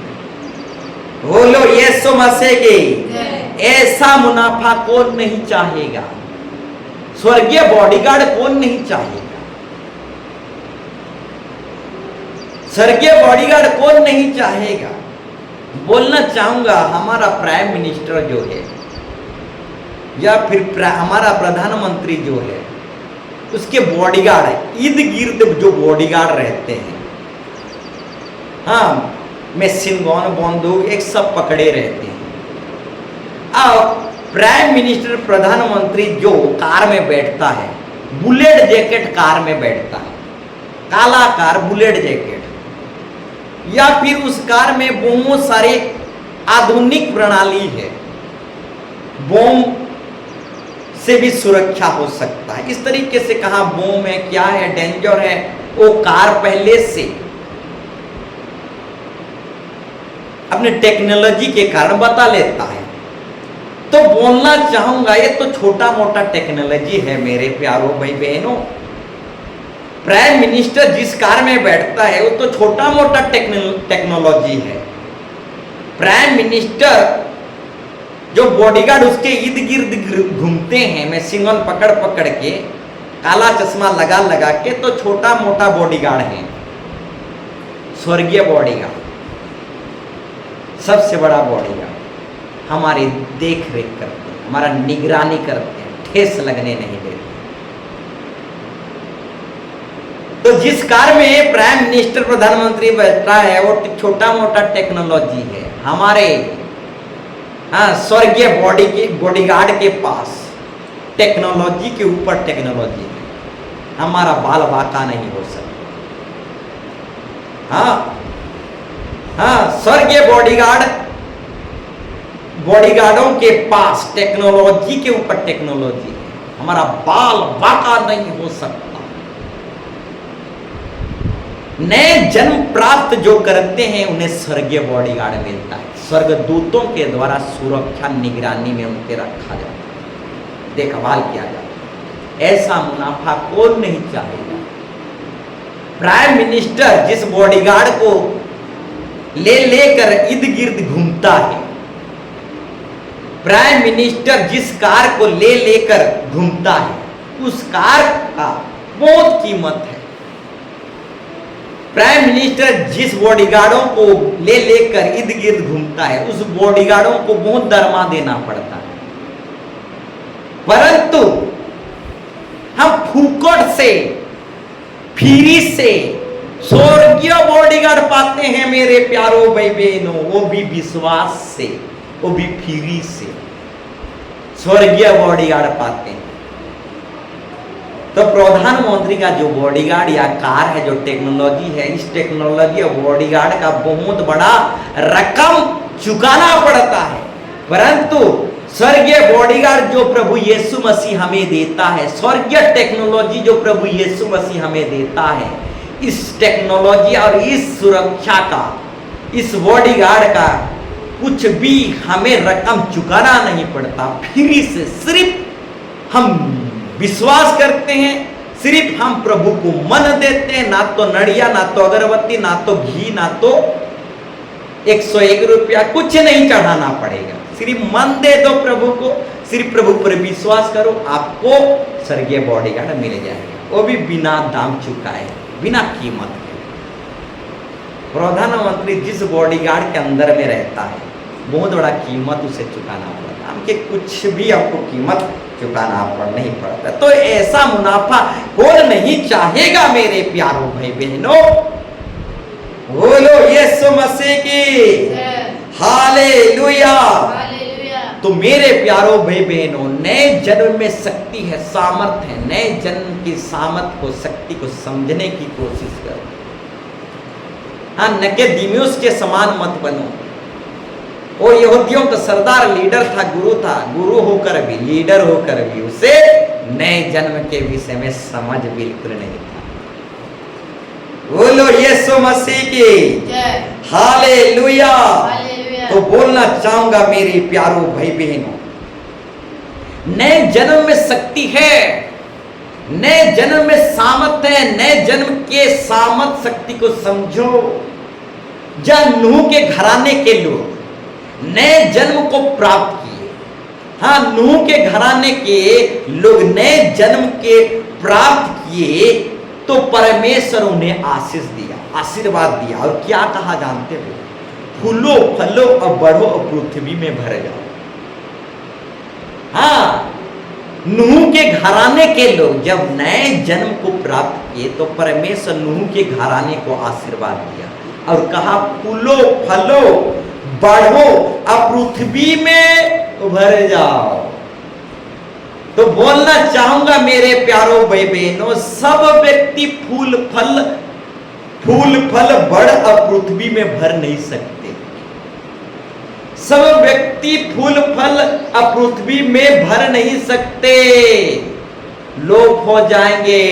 बोलो यीशु मसीह की। ऐसा मुनाफा कौन नहीं चाहेगा? स्वर्गीय बॉडीगार्ड कौन नहीं चाहेगा? स्वर्गीय बॉडीगार्ड कौन नहीं चाहेगा? बोलना चाहूंगा, हमारा प्राइम मिनिस्टर जो है या फिर हमारा प्रधानमंत्री जो है, उसके बॉडीगार्ड, इर्द गिर्द जो बॉडीगार्ड रहते हैं, हाँ, मशीन गन, बंदूक, एक सब पकड़े रहते हैं। अब प्राइम मिनिस्टर, प्रधानमंत्री जो कार में बैठता है, बुलेट जैकेट कार में बैठता है, काला कार, बुलेट जैकेट, या फिर उस कार में बहुत सारे आधुनिक प्रणाली है, बम से भी सुरक्षा हो सकता है। इस तरीके से कहाँ बम है, क्या है, डेंजर है, वो कार पहले से अपने टेक्नोलॉजी के कारण बता लेता है। तो बोलना चाहूंगा, ये तो छोटा मोटा टेक्नोलॉजी है मेरे प्यारो भाई बहनों। प्राइम मिनिस्टर जिस कार में बैठता है वो तो छोटा मोटा टेक्नोलॉजी है। प्राइम मिनिस्टर जो बॉडीगार्ड उसके इर्द गिर्द घूमते हैं, मशीन गन पकड़ पकड़ के, काला चश्मा लगा लगा के, तो छोटा मोटा बॉडीगार्ड है। स्वर्गीय बॉडीगार्ड, सबसे बड़ा बॉडीगार्ड हमारी देख रेख करते हैं, हमारा निगरानी करते हैं, ठेस लगने नहीं देते। तो जिस कार में प्राइम मिनिस्टर, प्रधानमंत्री बैठता है, वो छोटा मोटा टेक्नोलॉजी है। हमारे स्वर्गीय बॉडीगार्ड के पास टेक्नोलॉजी के ऊपर टेक्नोलॉजी है। हमारा बाल बाका नहीं हो सकता। हाँ, स्वर्गीय बॉडीगार्डों के पास टेक्नोलॉजी के ऊपर टेक्नोलॉजी है। हमारा बाल बाका नहीं हो सकता। नए जन्म प्राप्त जो करते हैं उन्हें स्वर्गीय बॉडीगार्ड मिलता है, स्वर्गदूतों के द्वारा सुरक्षा निगरानी में उनके रखा जाता है, देखभाल किया जाता है। ऐसा मुनाफा कौन नहीं चाहेगा। प्राइम मिनिस्टर जिस बॉडीगार्ड को ले लेकर इर्द गिर्द घूमता है, प्राइम मिनिस्टर जिस कार को ले लेकर घूमता है, उस कार का बहुत कीमत है। प्राइम मिनिस्टर जिस बॉडीगार्डों को ले लेकर इर्द गिर्द घूमता है, उस बॉडीगार्डों को बहुत दरमा देना पड़ता है। परंतु हम फूकट से, फ्री से स्वर्गीय बॉडीगार्ड पाते हैं मेरे प्यारो भाई बहनों, वो भी विश्वास से, वो भी फ्री से स्वर्गीय बॉडीगार्ड पाते हैं। तो प्रधानमंत्री का जो बॉडीगार्ड या कार है, जो टेक्नोलॉजी है, इस टेक्नोलॉजी और बॉडीगार्ड का बहुत बड़ा रकम चुकाना पड़ता है। परंतु स्वर्गीय बॉडीगार्ड जो प्रभु यीशु मसीह हमें देता है, स्वर्गीय टेक्नोलॉजी जो प्रभु यीशु मसीह हमें देता है, इस टेक्नोलॉजी और इस सुरक्षा का, इस बॉडीगार्ड का कुछ भी हमें रकम चुकाना नहीं पड़ता। फ्री से सिर्फ हम विश्वास करते हैं, सिर्फ हम प्रभु को मन देते हैं, ना तो नड़िया, ना तो अगरबत्ती, ना तो घी, ना तो 101 रुपया, कुछ नहीं चढ़ाना पड़ेगा। सिर्फ मन दे दो प्रभु को, सिर्फ प्रभु पर विश्वास करो, आपको स्वर्गीय बॉडीगार्ड मिल जाएगा, वो भी बिना दाम चुकाए, बिना कीमत के। प्रधानमंत्री जिस बॉडीगार्ड के अंदर में रहता है, बहुत बड़ा कीमत उसे चुकाना पड़ता है, हमके कुछ भी आपको कीमत चुकाना नहीं पड़ता। तो ऐसा मुनाफा कौन नहीं चाहेगा मेरे प्यारों भाई बहनों। बोलो यीशु मसीह की हालेलुया। तो मेरे प्यारों भाई बहनों, नए जन्म में शक्ति है, सामर्थ है। नए जन्म की सामर्थ को, शक्ति को समझने की कोशिश करो। हाँ, निकोदेमुस के समान मत बनो। वो यहूदियों का सरदार, लीडर था, गुरु होकर भी, लीडर होकर भी उसे नए जन्म के विषय में समझ बिल्कुल नहीं था। बोलो यीशु मसीह की हालेलुया। तो बोलना चाहूंगा मेरे प्यारों भाई बहनों, नए जन्म में शक्ति है, नए जन्म में सामर्थ है। नए जन्म के सामर्थ शक्ति को समझो। जब नूह के घराने के लोग नए जन्म को प्राप्त किए, हाँ, नूह के घराने के लोग नए जन्म के प्राप्त किए, तो परमेश्वर उन्हें आशीष दिया, आशीर्वाद दिया। और क्या कहा जानते हो? फूलो फलो और बढ़ो और पृथ्वी में भर जाओ। हाँ, नूह के घराने के लोग जब नए जन्म को प्राप्त किए, तो परमेश्वर नूह के घराने को आशीर्वाद दिया और कहा फूलो फलो बढ़ो और पृथ्वी में उभर जाओ। तो बोलना चाहूंगा मेरे प्यारों भाई बहनों, सब व्यक्ति फूल फल बढ़ और पृथ्वी में भर नहीं सकते। सब व्यक्ति फूल फल और पृथ्वी में भर नहीं सकते, लोप हो जाएंगे।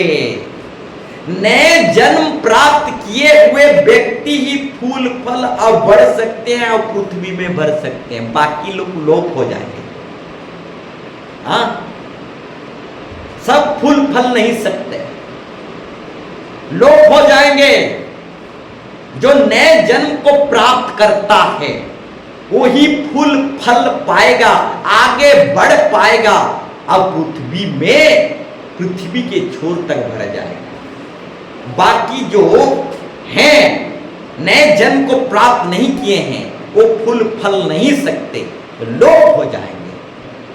नए जन्म प्राप्त किए हुए व्यक्ति ही फूल फल और बढ़ सकते हैं और पृथ्वी में भर सकते हैं, बाकी लोग लोप हो जाएंगे। हाँ, सब फूल फल नहीं सकते, लोप हो जाएंगे। जो नए जन्म को प्राप्त करता है वो ही फूल फल पाएगा, आगे बढ़ पाएगा और पृथ्वी के छोर तक भर जाएगा। बाकी जो हैं, नए जन्म को प्राप्त नहीं किए हैं, वो फूल फल नहीं सकते, लोप हो जाएंगे।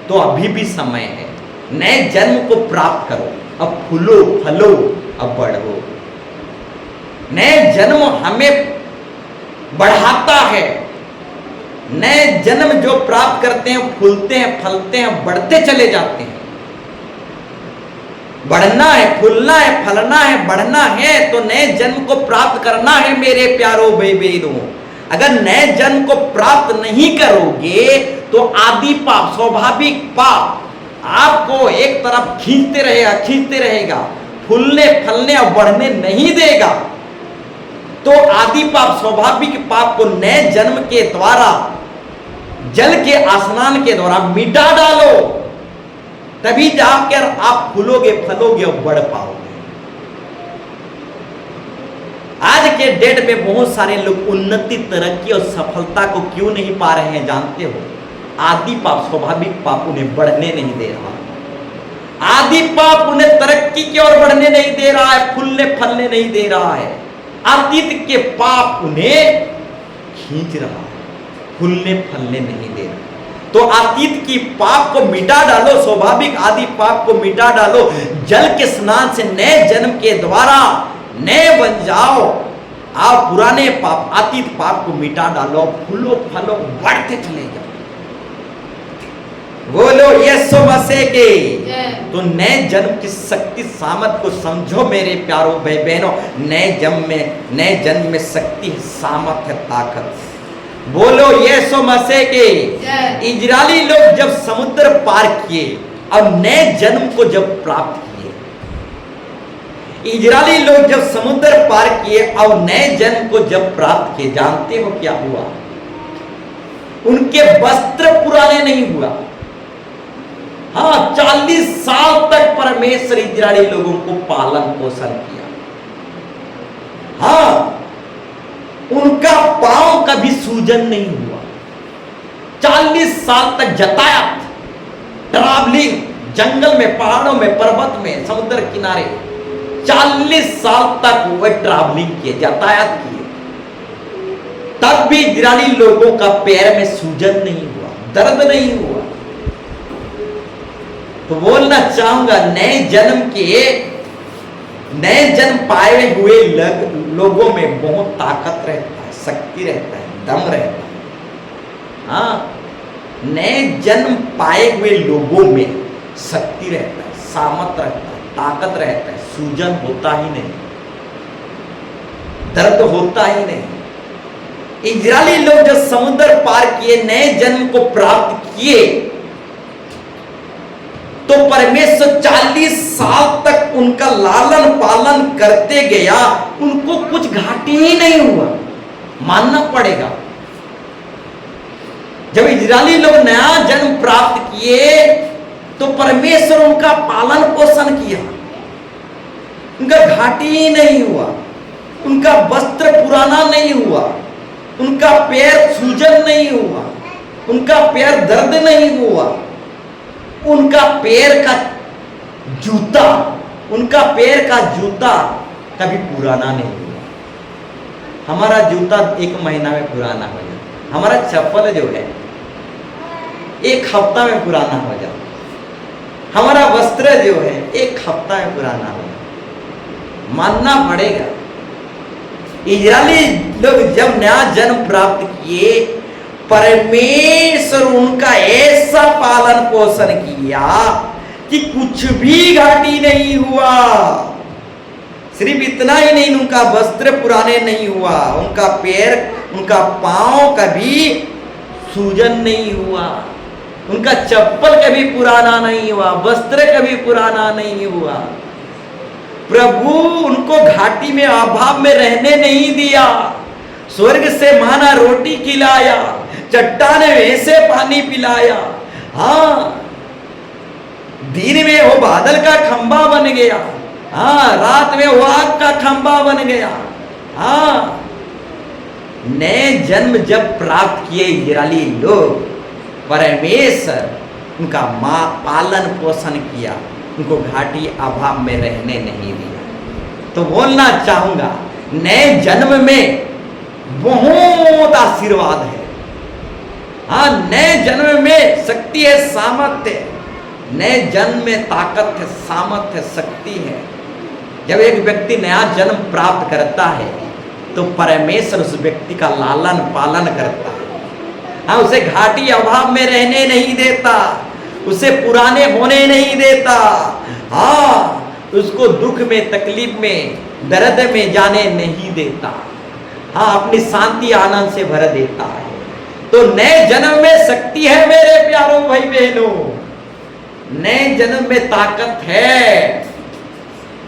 तो अभी भी समय है, नए जन्म को प्राप्त करो, अब फूलो फलो अब बढ़ो। नए जन्म हमें बढ़ाता है। नए जन्म जो प्राप्त करते हैं, फूलते हैं, फलते हैं, बढ़ते चले जाते हैं। बढ़ना है, फूलना है, फलना है, बढ़ना है, तो नए जन्म को प्राप्त करना है मेरे प्यारों भाई बहनों। अगर नए जन्म को प्राप्त नहीं करोगे तो आदि पाप, स्वाभाविक पाप आपको एक तरफ खींचते रहेगा, फूलने फलने और बढ़ने नहीं देगा। तो आदि पाप, स्वाभाविक पाप को नए जन्म के द्वारा, जल के स्नान के द्वारा मिटा डालो, तभी जाकर आप फूलोगे, फलोगे और बढ़ पाओगे। आज के डेट में बहुत सारे लोग उन्नति, तरक्की और सफलता को क्यों नहीं पा रहे हैं जानते हो? आदि पाप, स्वाभाविक पाप उन्हें बढ़ने नहीं दे रहा। आदि पाप उन्हें तरक्की की ओर बढ़ने नहीं दे रहा है, फूलने फलने नहीं दे रहा है। अतीत के पाप उन्हें खींच रहा है, फूलने फलने नहीं दे रहा। तो अतीत की पाप को मिटा डालो, स्वाभाविक आदि पाप को मिटा डालो, जल के स्नान से नए जन्म के द्वारा नए बन जाओ। आप पुराने पाप, अतीत पाप को मिटा डालो, फूलो फलो, बढ़ते चले जाओ। बोलो यीशु मसीह के। तो नए जन्म की शक्ति सामर्थ को समझो मेरे प्यारों भाई बहनों। नए जन्म में शक्ति है, सामर्थ है, ताकत। बोलो यीशु मसीह के। इजरायली लोग जब समुद्र पार किए और नए जन्म को जब प्राप्त किए, इजरायली लोग जब समुद्र पार किए और नए जन्म को जब प्राप्त किए, जानते हो क्या हुआ? उनके वस्त्र पुराने नहीं हुआ। हाँ, 40 साल तक परमेश्वर इजरायली लोगों को पालन पोषण किया। हाँ, उनका पांव कभी सूजन नहीं हुआ। 40 साल तक यातायात, ट्रैवलिंग, जंगल में, पहाड़ों में, पर्वत में, समुद्र किनारे 40 साल तक वो ट्रैवलिंग किए, यातायात किए। तब भी इजरायली लोगों का पैर में सूजन नहीं हुआ, दर्द नहीं हुआ। तो बोलना चाहूंगा, नए जन्म पाए हुए लोगों में बहुत ताकत रहता है, शक्ति रहता है, दम रहता है। हाँ, नए जन्म पाए हुए लोगों में शक्ति रहता है, सामर्थ रहता है, ताकत रहता है, सूजन होता ही नहीं, दर्द होता ही नहीं। इजरायली लोग जब समुद्र पार किए, नए जन्म को प्राप्त किए, तो परमेश्वर 40 साल तक उनका लालन पालन करते गया, उनको कुछ घाटी ही नहीं हुआ। मानना पड़ेगा, जब इजरायली लोग नया जन्म प्राप्त किए तो परमेश्वर उनका पालन पोषण किया, उनका घाटी ही नहीं हुआ, उनका वस्त्र पुराना नहीं हुआ, उनका पैर सूजन नहीं हुआ, उनका पैर दर्द नहीं हुआ, उनका पैर का जूता कभी पुराना नहीं हुआ। हमारा जूता 1 महीना में पुराना हो जाता, हमारा चप्पल जो है 1 हफ्ता में पुराना हो जाता, हमारा वस्त्र जो है 1 हफ्ता में पुराना हो जाता। मानना पड़ेगा, इजरायली लोग जब नया जन्म प्राप्त किए, परमेश्वर उनका ऐसा पालन पोषण किया कि कुछ भी घाटी नहीं हुआ। सिर्फ इतना ही नहीं, उनका वस्त्र पुराने नहीं हुआ, उनका पैर, उनका पांव कभी सूजन नहीं हुआ, उनका चप्पल कभी पुराना नहीं हुआ, वस्त्र कभी पुराना नहीं हुआ। प्रभु उनको घाटी में, अभाव में रहने नहीं दिया। स्वर्ग से माना रोटी खिलाया, चट्टान में से पानी पिलाया। हाँ, दिन में वो बादल का खंबा बन गया, हाँ, रात में वो आग का खंबा बन गया। हाँ, नए जन्म जब प्राप्त किए इजरायली लोग, परमेश्वर उनका मां पालन पोषण किया, उनको घाटी अभाव में रहने नहीं दिया। तो बोलना चाहूंगा, नए जन्म में बहुत आशीर्वाद है। हाँ, नए जन्म में शक्ति है, सामर्थ है, नए जन्म में ताकत है, सामर्थ है, शक्ति है। जब एक व्यक्ति नया जन्म प्राप्त करता है तो परमेश्वर उस व्यक्ति का लालन पालन करता है। हाँ, उसे घाटी अभाव में रहने नहीं देता, उसे पुराने होने नहीं देता। हाँ, उसको दुख में, तकलीफ में, दर्द में जाने नहीं देता। हाँ, अपनी शांति आनंद से भर देता है। तो नए जन्म में शक्ति है मेरे प्यारों भाई बहनों, नए जन्म में ताकत है।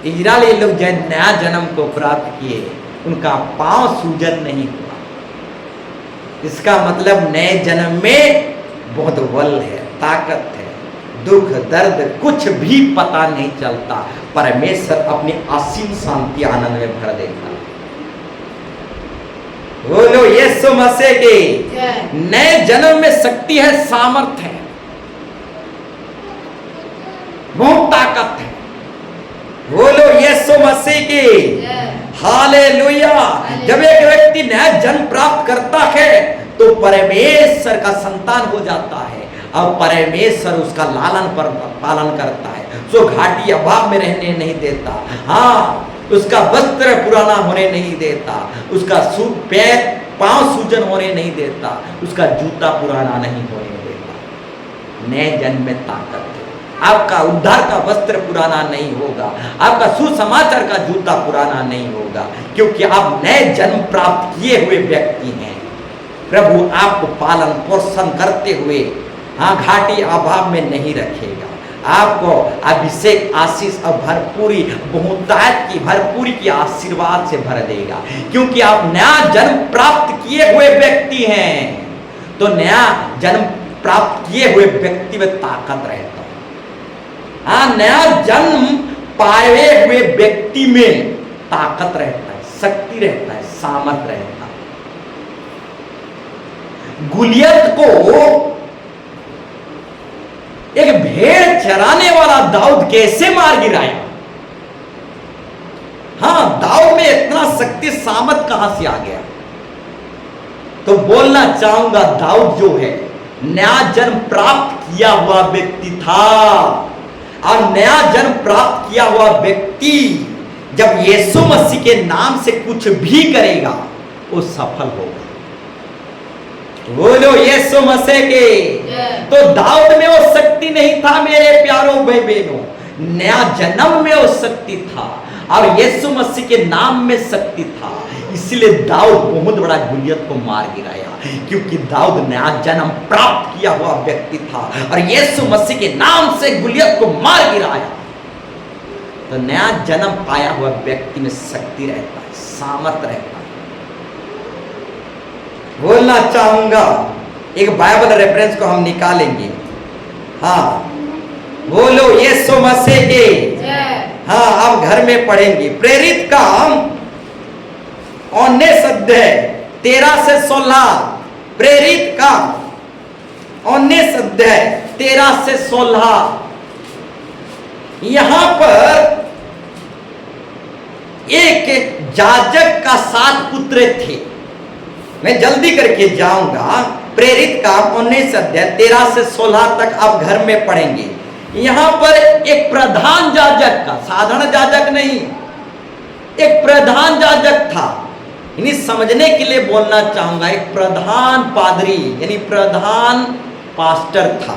इजरायली लोग जब नया जन्म को प्राप्त किए, उनका पांव सूजन नहीं हुआ। इसका मतलब नए जन्म में बहुत बल है, ताकत है, दुख दर्द कुछ भी पता नहीं चलता। परमेश्वर अपनी असीम शांति आनंद में भर देता। बोलो यीशु मसीह के नए जन्म में शक्ति है, सामर्थ्य है, बहुत ताकत है। बोलो यीशु मसीह की हालेलुया। जब एक व्यक्ति नया जन्म प्राप्त करता है तो परमेश्वर का संतान हो जाता है और परमेश्वर उसका लालन पालन करता है, जो घाटी अभाव में रहने नहीं देता। हाँ, उसका वस्त्र पुराना होने नहीं देता, उसका पैर पांव सूजन होने नहीं देता, उसका जूता पुराना नहीं होने देता। नए जन्म में ताकत है। आपका उद्धार का वस्त्र पुराना नहीं होगा, आपका सुसमाचार का जूता पुराना नहीं होगा, क्योंकि आप नए जन्म प्राप्त किए हुए व्यक्ति हैं। प्रभु आपको पालन पोषण करते हुए हाँ घाटी अभाव में नहीं रखेगा, आपको अभिषेक आशीष और भरपूरी बहुतायत की भरपूरी की आशीर्वाद से भर देगा, क्योंकि आप नया जन्म प्राप्त किए हुए व्यक्ति हैं। तो नया जन्म प्राप्त किए हुए व्यक्ति में ताकत रहता है। हाँ, नया जन्म पाए हुए व्यक्ति में ताकत रहता है, शक्ति रहता है, सामर्थ रहता है। गुलियत को एक भेड़ चराने वाला दाऊद कैसे मार गिराया? हाँ, दाऊद में इतना शक्ति सामर्थ कहां से आ गया? तो बोलना चाहूंगा, दाऊद जो है नया जन्म प्राप्त किया हुआ व्यक्ति था, और नया जन्म प्राप्त किया हुआ व्यक्ति जब यीशु मसीह के नाम से कुछ भी करेगा वो सफल होगा। बोलो यीशु मसीह के। तो दाऊद में वो शक्ति नहीं था मेरे प्यारों भाई बहनों, नया जन्म में वो शक्ति था और यीशु मसीह के नाम में शक्ति था। इसलिए दाऊद बहुत बड़ा गुलियत को मार गिराया, क्योंकि दाऊद नया जन्म प्राप्त किया हुआ व्यक्ति था और यीशु मसीह के नाम से गुलियत को मार गिराया। तो नया जन्म पाया हुआ व्यक्ति में शक्ति रहता है, सामर्थ रहता है। बोलना चाहूंगा, एक बाइबल रेफरेंस को हम निकालेंगे। हाँ, बोलो यीशु मसीह के। हाँ, आप घर में पढ़ेंगे। प्रेरित काम 19 अध्याय 13 से 16। प्रेरित काम 19 अध्याय 13 से 16। यहां पर एक याजक का 7 पुत्र थे। मैं जल्दी करके जाऊंगा। प्रेरित काम 19 अध्याय 13 से 16 तक आप घर में पढ़ेंगे। यहां पर एक प्रधान याजक का, साधारण याजक नहीं, एक प्रधान याजक था। यानी समझने के लिए बोलना चाहूंगा, एक प्रधान पादरी यानी प्रधान पास्टर था।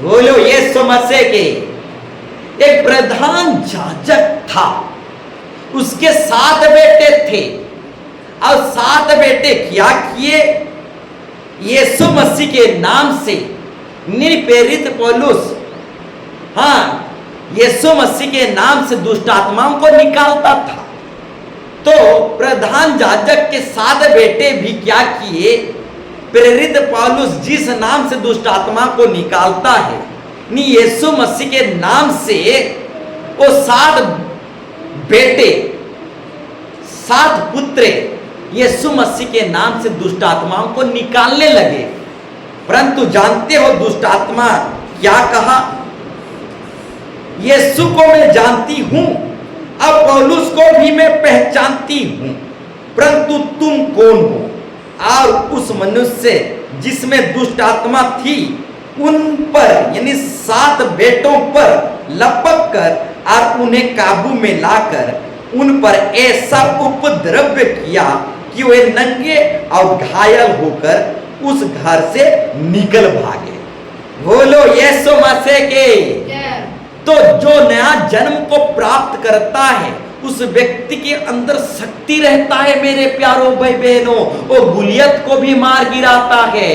बोलो यीशु मसीह के। एक प्रधान याजक था, उसके 7 बेटे थे और 7 बेटे क्या किए? यीशु मसीह के नाम से प्रेरित पौलुस हाँ यीशु मसीह के नाम से दुष्ट आत्माओं को निकालता था। तो प्रधान याजक के 7 बेटे भी क्या किए? प्रेरित पौलुस जिस नाम से दुष्ट आत्मा को निकालता है, यीशु मसीह के नाम से वो 7 बेटे 7 पुत्र यीशु मसीह के नाम से दुष्ट आत्माओं को निकालने लगे। परंतु जानते हो दुष्ट आत्मा क्या कहा? यीशु को मैं जानती हूं, अब पौलुस को भी मैं पहचानती हूं, परंतु तुम कौन हो? और उस मनुष्य जिसमें दुष्ट आत्मा थी उन पर यानी 7 बेटों पर लपक कर और उन्हें काबू में लाकर उन पर ऐसा उपद्रव किया कि वे नंगे और घायल होकर उस घर से निकल भागे। बोलो यीशु मसीह के। तो जो नया जन्म को प्राप्त करता है उस व्यक्ति के अंदर शक्ति रहता है मेरे प्यारों भाई बहनों। वो गुलियत को भी मार गिराता है,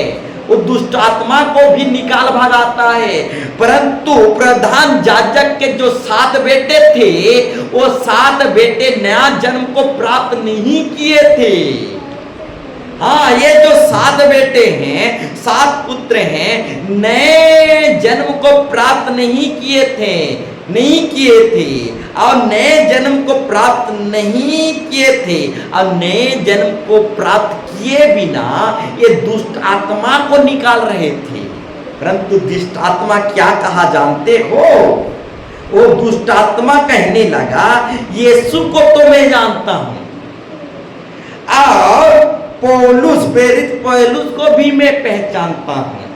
वो दुष्ट आत्मा को भी निकाल भगाता है। परंतु प्रधान याजक के जो 7 बेटे थे, वो 7 बेटे नया जन्म को प्राप्त नहीं किए थे। हाँ, ये जो 7 बेटे हैं, 7 पुत्र हैं, नए जन्म को प्राप्त नहीं किए थे और नए जन्म को प्राप्त नहीं किए थे और नए जन्म को प्राप्त किए बिना ये दुष्ट आत्मा को निकाल रहे थे। परंतु दुष्ट आत्मा क्या कहा जानते हो? वो दुष्ट आत्मा कहने लगा, यीशु को तो मैं जानता हूं और पौलुस, प्रेरित पौलुस को भी मैं पहचानता हूं।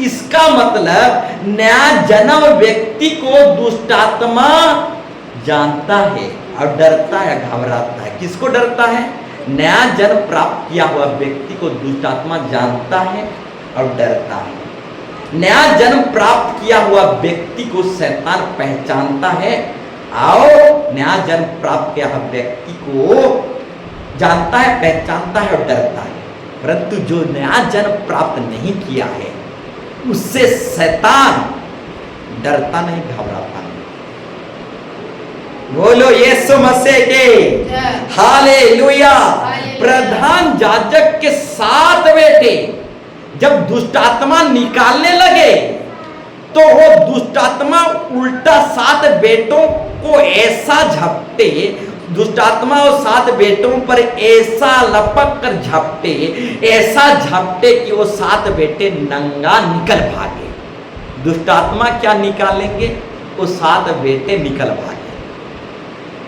इसका मतलब नया जन्म व्यक्ति को दुष्ट आत्मा जानता है और डरता है, घबराता है। किसको डरता है? नया जन्म प्राप्त किया हुआ व्यक्ति को दुष्ट आत्मा जानता है और डरता है। नया जन्म प्राप्त किया हुआ व्यक्ति को शैतान पहचानता है और नया जन्म प्राप्त किया हुआ व्यक्ति को जानता है, पहचानता है और डरता है। परंतु जो नया जन्म प्राप्त नहीं किया है, उससे शैतान डरता नहीं, घबराता नहीं। बोलो यीशु मसीह के हालेलुया। प्रधान याजक के 7 बेटे जब दुष्ट आत्मा निकालने लगे, तो वो दुष्ट आत्मा उल्टा 7 बेटों को ऐसा झपटे, दुष्ट आत्मा और 7 बेटों पर ऐसा लपक कर ऐसा झपटे कि वो 7 बेटे नंगा निकल भागे। दुष्ट आत्मा क्या निकालेंगे? वो 7 बेटे निकल भागे।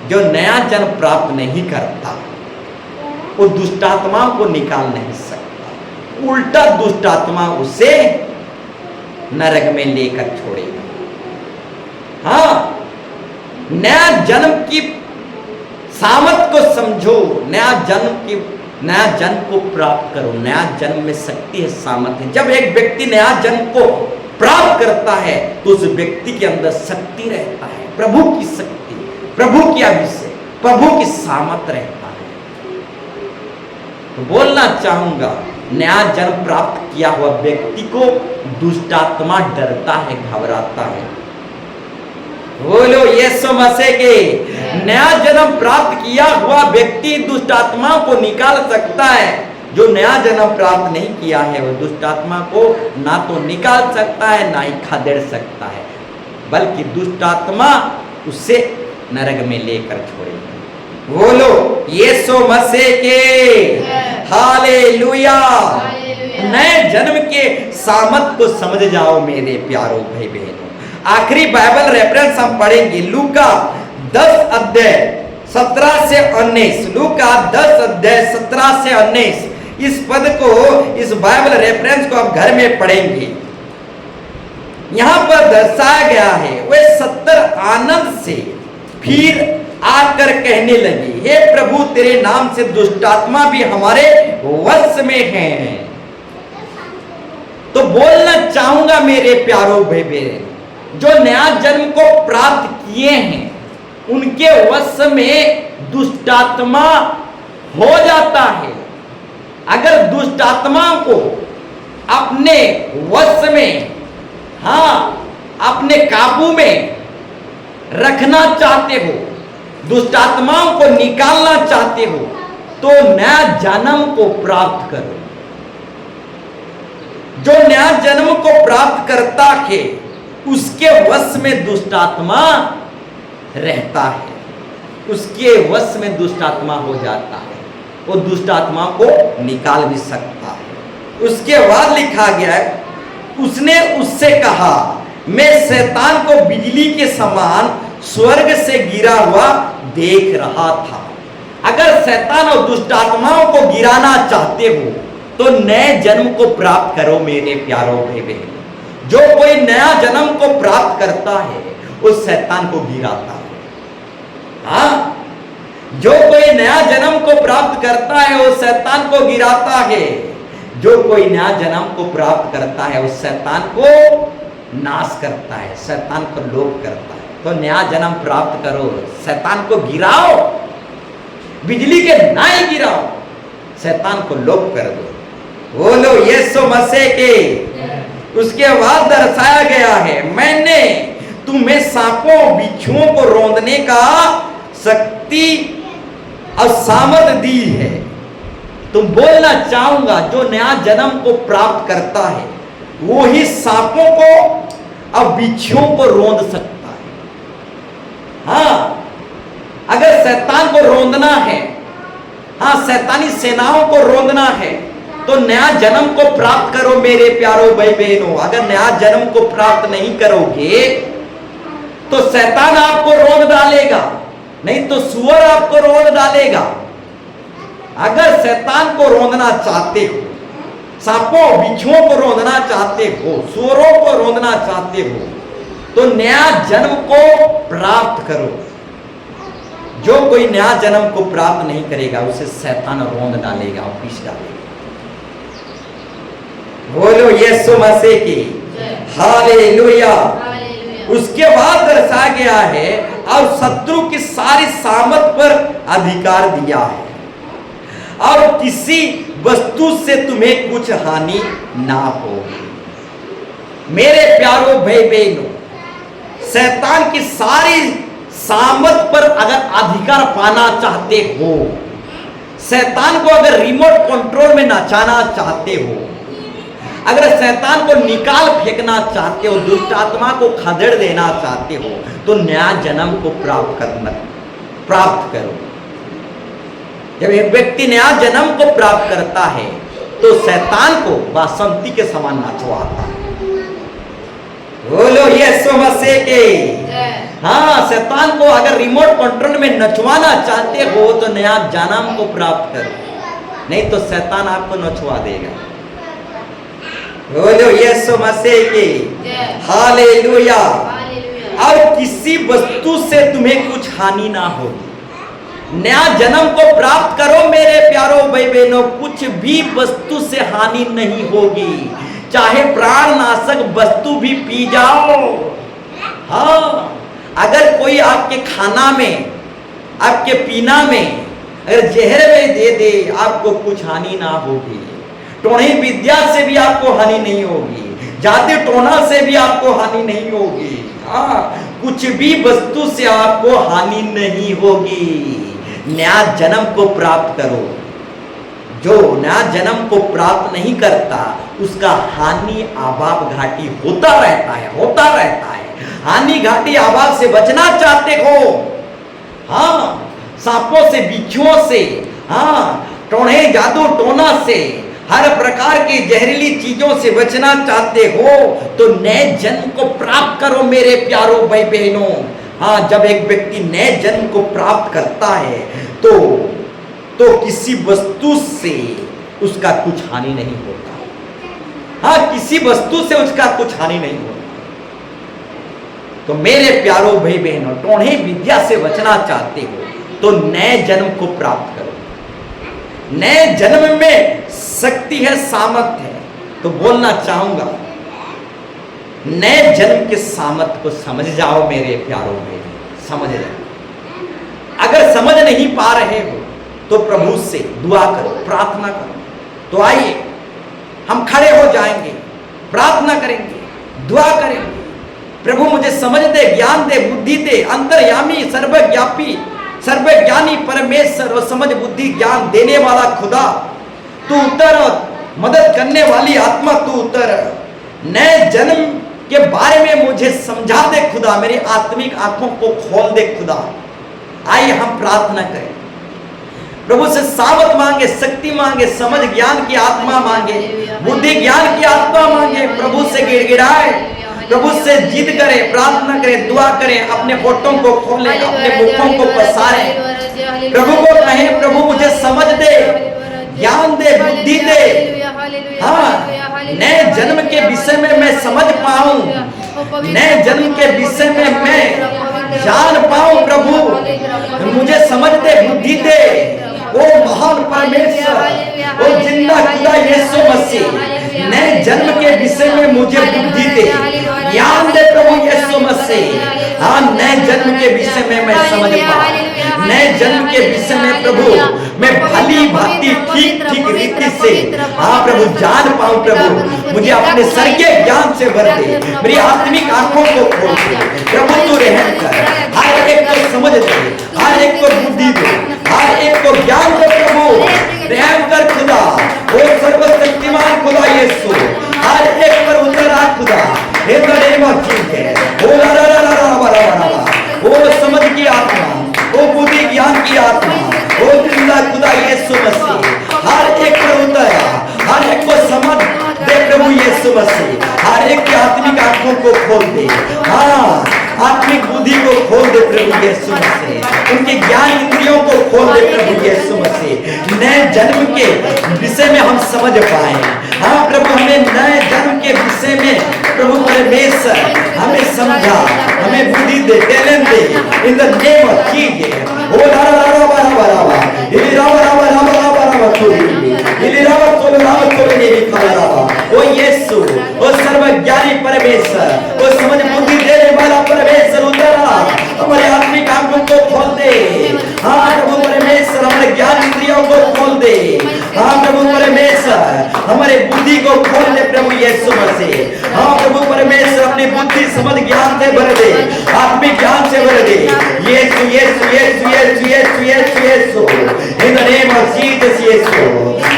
जो नया जन्म प्राप्त नहीं करता, वो दुष्ट आत्मा को निकाल नहीं सकता। उल्टा दुष्ट आत्मा उसे नरक में लेकर छोड़ेगा। हाँ, नया जन्म की सामर्थ को समझो, नया जन्म को प्राप्त करो। नया जन्म में शक्ति है, सामर्थ है। जब एक व्यक्ति नया जन्म को प्राप्त करता है तो उस व्यक्ति के अंदर शक्ति रहता है, प्रभु की शक्ति, प्रभु की अभिषेक, प्रभु की सामर्थ रहता है। तो बोलना चाहूंगा, नया जन्म प्राप्त किया हुआ व्यक्ति को दुष्ट आत्मा डरता है, घबराता है। बोलो यीशु मसीह के। नया जन्म प्राप्त किया हुआ व्यक्ति दुष्ट आत्मा को निकाल सकता है। जो नया जन्म प्राप्त नहीं किया है, वो दुष्ट आत्मा को ना तो निकाल सकता है, ना ही खदेड़ सकता है, बल्कि दुष्ट आत्मा उसे नरक में लेकर छोड़ेगा। बोलो यीशु मसीह के हालेलुया। नए जन्म के सामर्थ को समझ जाओ मेरे प्यारो भाई बहनों। आखिरी बाइबल रेफरेंस हम पढ़ेंगे, लूका 10 अध्याय 17 से 19। लूका 10 अध्याय 17 से 19। इस पद को, इस बाइबल रेफरेंस को आप घर में पढ़ेंगे। यहां पर दर्शाया गया है, वे 70 आनंद से फिर आकर कहने लगे, हे प्रभु, तेरे नाम से दुष्ट आत्मा भी हमारे वश में है। तो बोलना चाहूंगा मेरे प्यारो भाई बहन, जो नया जन्म को प्राप्त किए हैं, उनके वश में दुष्ट आत्मा हो जाता है। अगर दुष्ट आत्मा को अपने वश में, हाँ, अपने काबू में रखना चाहते हो, दुष्ट आत्माओं को निकालना चाहते हो, तो नया जन्म को प्राप्त करो। जो नया जन्म को प्राप्त करता है, उसके वश में दुष्ट आत्मा रहता है, उसके वश में दुष्ट आत्मा हो जाता है, वो दुष्ट आत्मा को निकाल भी सकता है। उसके बाद लिखा गया है, उसने उससे कहा, मैं शैतान को बिजली के समान स्वर्ग से गिरा हुआ देख रहा था। अगर शैतान और दुष्ट आत्माओं को गिराना चाहते हो, तो नए जन्म को प्राप्त करो मेरे प्यारों भाई बहन। जो कोई नया जन्म को प्राप्त करता है, उस शैतान को गिराता है। हाँ, जो कोई नया जन्म को प्राप्त करता है, वो शैतान को गिराता है। जो कोई नया जन्म को प्राप्त करता है, उस शैतान को नाश करता है, शैतान को लोप करता है। तो नया जन्म प्राप्त करो, शैतान को गिराओ, बिजली के ना ही गिराओ, शैतान को लोप कर दो। बोलो यीशु मसीह के। उसके बाद दर्शाया गया है, मैंने तुम्हें सांपों बिच्छुओं को रौंदने का शक्ति और सामर्थ दी है। तुम बोलना चाहूंगा, जो नया जन्म को प्राप्त करता है वो ही सांपों को और बिच्छुओं को रौंद सकता है। हाँ, अगर शैतान को रौंदना है, हाँ शैतानी सेनाओं को रौंदना है, तो नया जन्म को प्राप्त करो मेरे प्यारो भाई बहनों। अगर नया जन्म को प्राप्त नहीं करोगे तो शैतान आपको रौंद डालेगा, नहीं तो सुअर आपको रौंद डालेगा। अगर शैतान को रौंदना चाहते हो, सांपों बिच्छुओं को रौंदना चाहते हो, सुअरों को रौंदना चाहते हो, तो नया जन्म को प्राप्त करो। जो कोई नया जन्म को प्राप्त नहीं करेगा उसे शैतान रौंद डालेगा और पीस डालेगा। बोलो यीशु मसीह की हालेलुया। उसके बाद दर्शाया गया है, और शत्रु की सारी सामर्थ पर अधिकार दिया है, और किसी वस्तु से तुम्हें कुछ हानि ना हो। मेरे प्यारो भाई बहनों, शैतान की सारी सामर्थ पर अगर अधिकार पाना चाहते हो, शैतान को अगर रिमोट कंट्रोल में नचाना चाहते हो, अगर शैतान को निकाल फेंकना चाहते हो, दुष्ट आत्मा को खदेड़ देना चाहते हो, तो नया जन्म को प्राप्त करो। जब एक व्यक्ति नया जन्म को प्राप्त करता है तो शैतान को बासंती के समान नचवाता है। बोलो यीशु मसीह के। हाँ, शैतान को अगर रिमोट कंट्रोल में नचवाना चाहते हो तो नया जन्म को प्राप्त करो, नहीं तो शैतान आपको नचवा देगा। बोलो यीशु मसीह के हालेलुया। और किसी वस्तु से तुम्हें कुछ हानि ना होगी। नया जन्म को प्राप्त करो मेरे प्यारो भाई बहनों, कुछ भी वस्तु से हानि नहीं होगी, चाहे प्राणनाशक वस्तु भी पी जाओ। हाँ, अगर कोई आपके खाना में, आपके पीना में अगर जहर में दे दे, आपको कुछ हानि ना होगी। टोनी विद्या से भी आपको हानि नहीं होगी, जाति टोना से भी आपको हानि नहीं होगी। हाँ, कुछ भी वस्तु से आपको हानि नहीं होगी। नया जन्म को प्राप्त करो। जो नया जन्म को प्राप्त नहीं करता उसका हानि आबाद घाटी होता रहता है। हानि घाटी आबाद से बचना चाहते हो, हाँ, सांपों से, बिच्छुओं से, हाँ, टोने जादू टोना से, हर प्रकार की जहरीली चीजों से बचना चाहते हो तो नए जन्म को प्राप्त करो मेरे प्यारो भाई बहनों। हाँ, जब एक व्यक्ति नए जन्म को प्राप्त करता है तो किसी वस्तु से उसका कुछ हानि नहीं होता। हाँ, किसी वस्तु से उसका कुछ हानि नहीं होता। तो मेरे प्यारो भाई बहनों, टोढ़ी विद्या से बचना चाहते हो तो नए जन्म को प्राप्त करो। नए जन्म में शक्ति है, सामर्थ है। तो बोलना चाहूंगा, नए जन्म के सामर्थ को समझ जाओ मेरे प्यारो भाई, समझ जाओ। अगर समझ नहीं पा रहे हो तो प्रभु से दुआ करो, प्रार्थना करो। तो आइए हम खड़े हो जाएंगे, प्रार्थना करेंगे, दुआ करेंगे। प्रभु मुझे समझ दे, ज्ञान दे, बुद्धि दे। अंतर्यामी, सर्वव्यापी, सर्वज्ञानी परमेश्वर और समझ बुद्धि ज्ञान देने वाला खुदा तू उतर, मदद करने वाली आत्मा तू उतर। नए जन्म के बारे में मुझे समझा दे खुदा, मेरी आत्मिक आंखों को खोल दे खुदा। आइए हम प्रार्थना करें, प्रभु से सामर्थ मांगे, शक्ति मांगे, समझ ज्ञान की आत्मा मांगे, बुद्धि ज्ञान की आत्मा मांगे। प्रभु से गिड़गिड़ाए, प्रभु से जिद करें, प्रार्थना करें, दुआ करें, अपने होठों को खोलें, अपने मुखों को पसारें। प्रभु को कहें, प्रभु मुझे समझ दे, ज्ञान दे, बुद्धि दे। हाँ, नए जन्म के विषय में मैं समझ पाऊं, नए जन्म के विषय में मैं जान पाऊं। प्रभु मुझे समझ दे, बुद्धि दे। ओ महान परमेश्वर, ओ जिंदा खुदा यीशु मसीह, नए जन्म के विषय में मुझे बुद्धि दे, ज्ञान दे प्रभु यीशु मसीह। हाँ, नए जन्म के विषय में मैं समझ पाऊं, नए जन्म के विषय में प्रभु मैं भली भांति ठीक ठीक रीति से हाँ प्रभु जान पाऊं प्रभु, मुझे अपने सर के ज्ञान से भर दे, मेरी आत्मिक आंखों को खोल दे प्रभु, तू रहम कर, हर एक को समझ दे, हर एक को बुद्धि दे, हर एक को ज्ञान दे प्रभु, रहम कर खुदा, ओ सर्वशक्तिमान खुदा यीशु, हर एक पर उतर आ खुदा, हे द नेम ऑफ जीसस, ओ ला ला ला ला ला ला, ओ समझ की आत्मा, ओ बुद्धि ज्ञान की आत्मा, ओ जिंदा खुदा यीशु मसीह, हर एक पर उतर आ, हर एक को समझ दे प्रभु यीशु मसीह, हर एक की आत्मिक आंखों को खोल दे, हाँ आत्मिक बुद्धि को खोल दे प्रभु यीशु मसीह, उनके ज्ञान इंद्रियों को खोल दे प्रभु यीशु मसीह, नए जन्म के विषय में हम समझ पाए, हाँ प्रभु हमें नए जन्म के विषय में प्रभु परमेश्वर हमें समझा, हमें बुद्धि दे, टैलेंट दे, in the name of Jesus, ओ ला ला ला ला ला ला ला, इली रा रा रा रा रा रा रा तोली, इली रा रा तोली नहीं खा रा, ओ यीशु, ओ सर्वज्ञानी परमेश्वर, ओ समझ बुद्धि देने वाला परमेश्वर उतरा, हमारे आत्मिक आंखों को खोल दे, हाँ प्रभु परमेश्वर हमारे ज्ञान इंद्रियों को खोल दे, हाँ प्रभु परमेश्वर हमारे बुद्धि को खोल दे प्रभु यीशु मसीह, हाँ प्रभु परमेश्वर अपनी बुद्धि समझ ज्ञान से भर दे, आत्मिक ज्ञान से भर दे, Yeshu Yeshu Yeshu Yeshu Yeshu Yeshu Yeshu, in the name of Jesus Yeshu,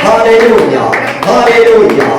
hallelujah hallelujah.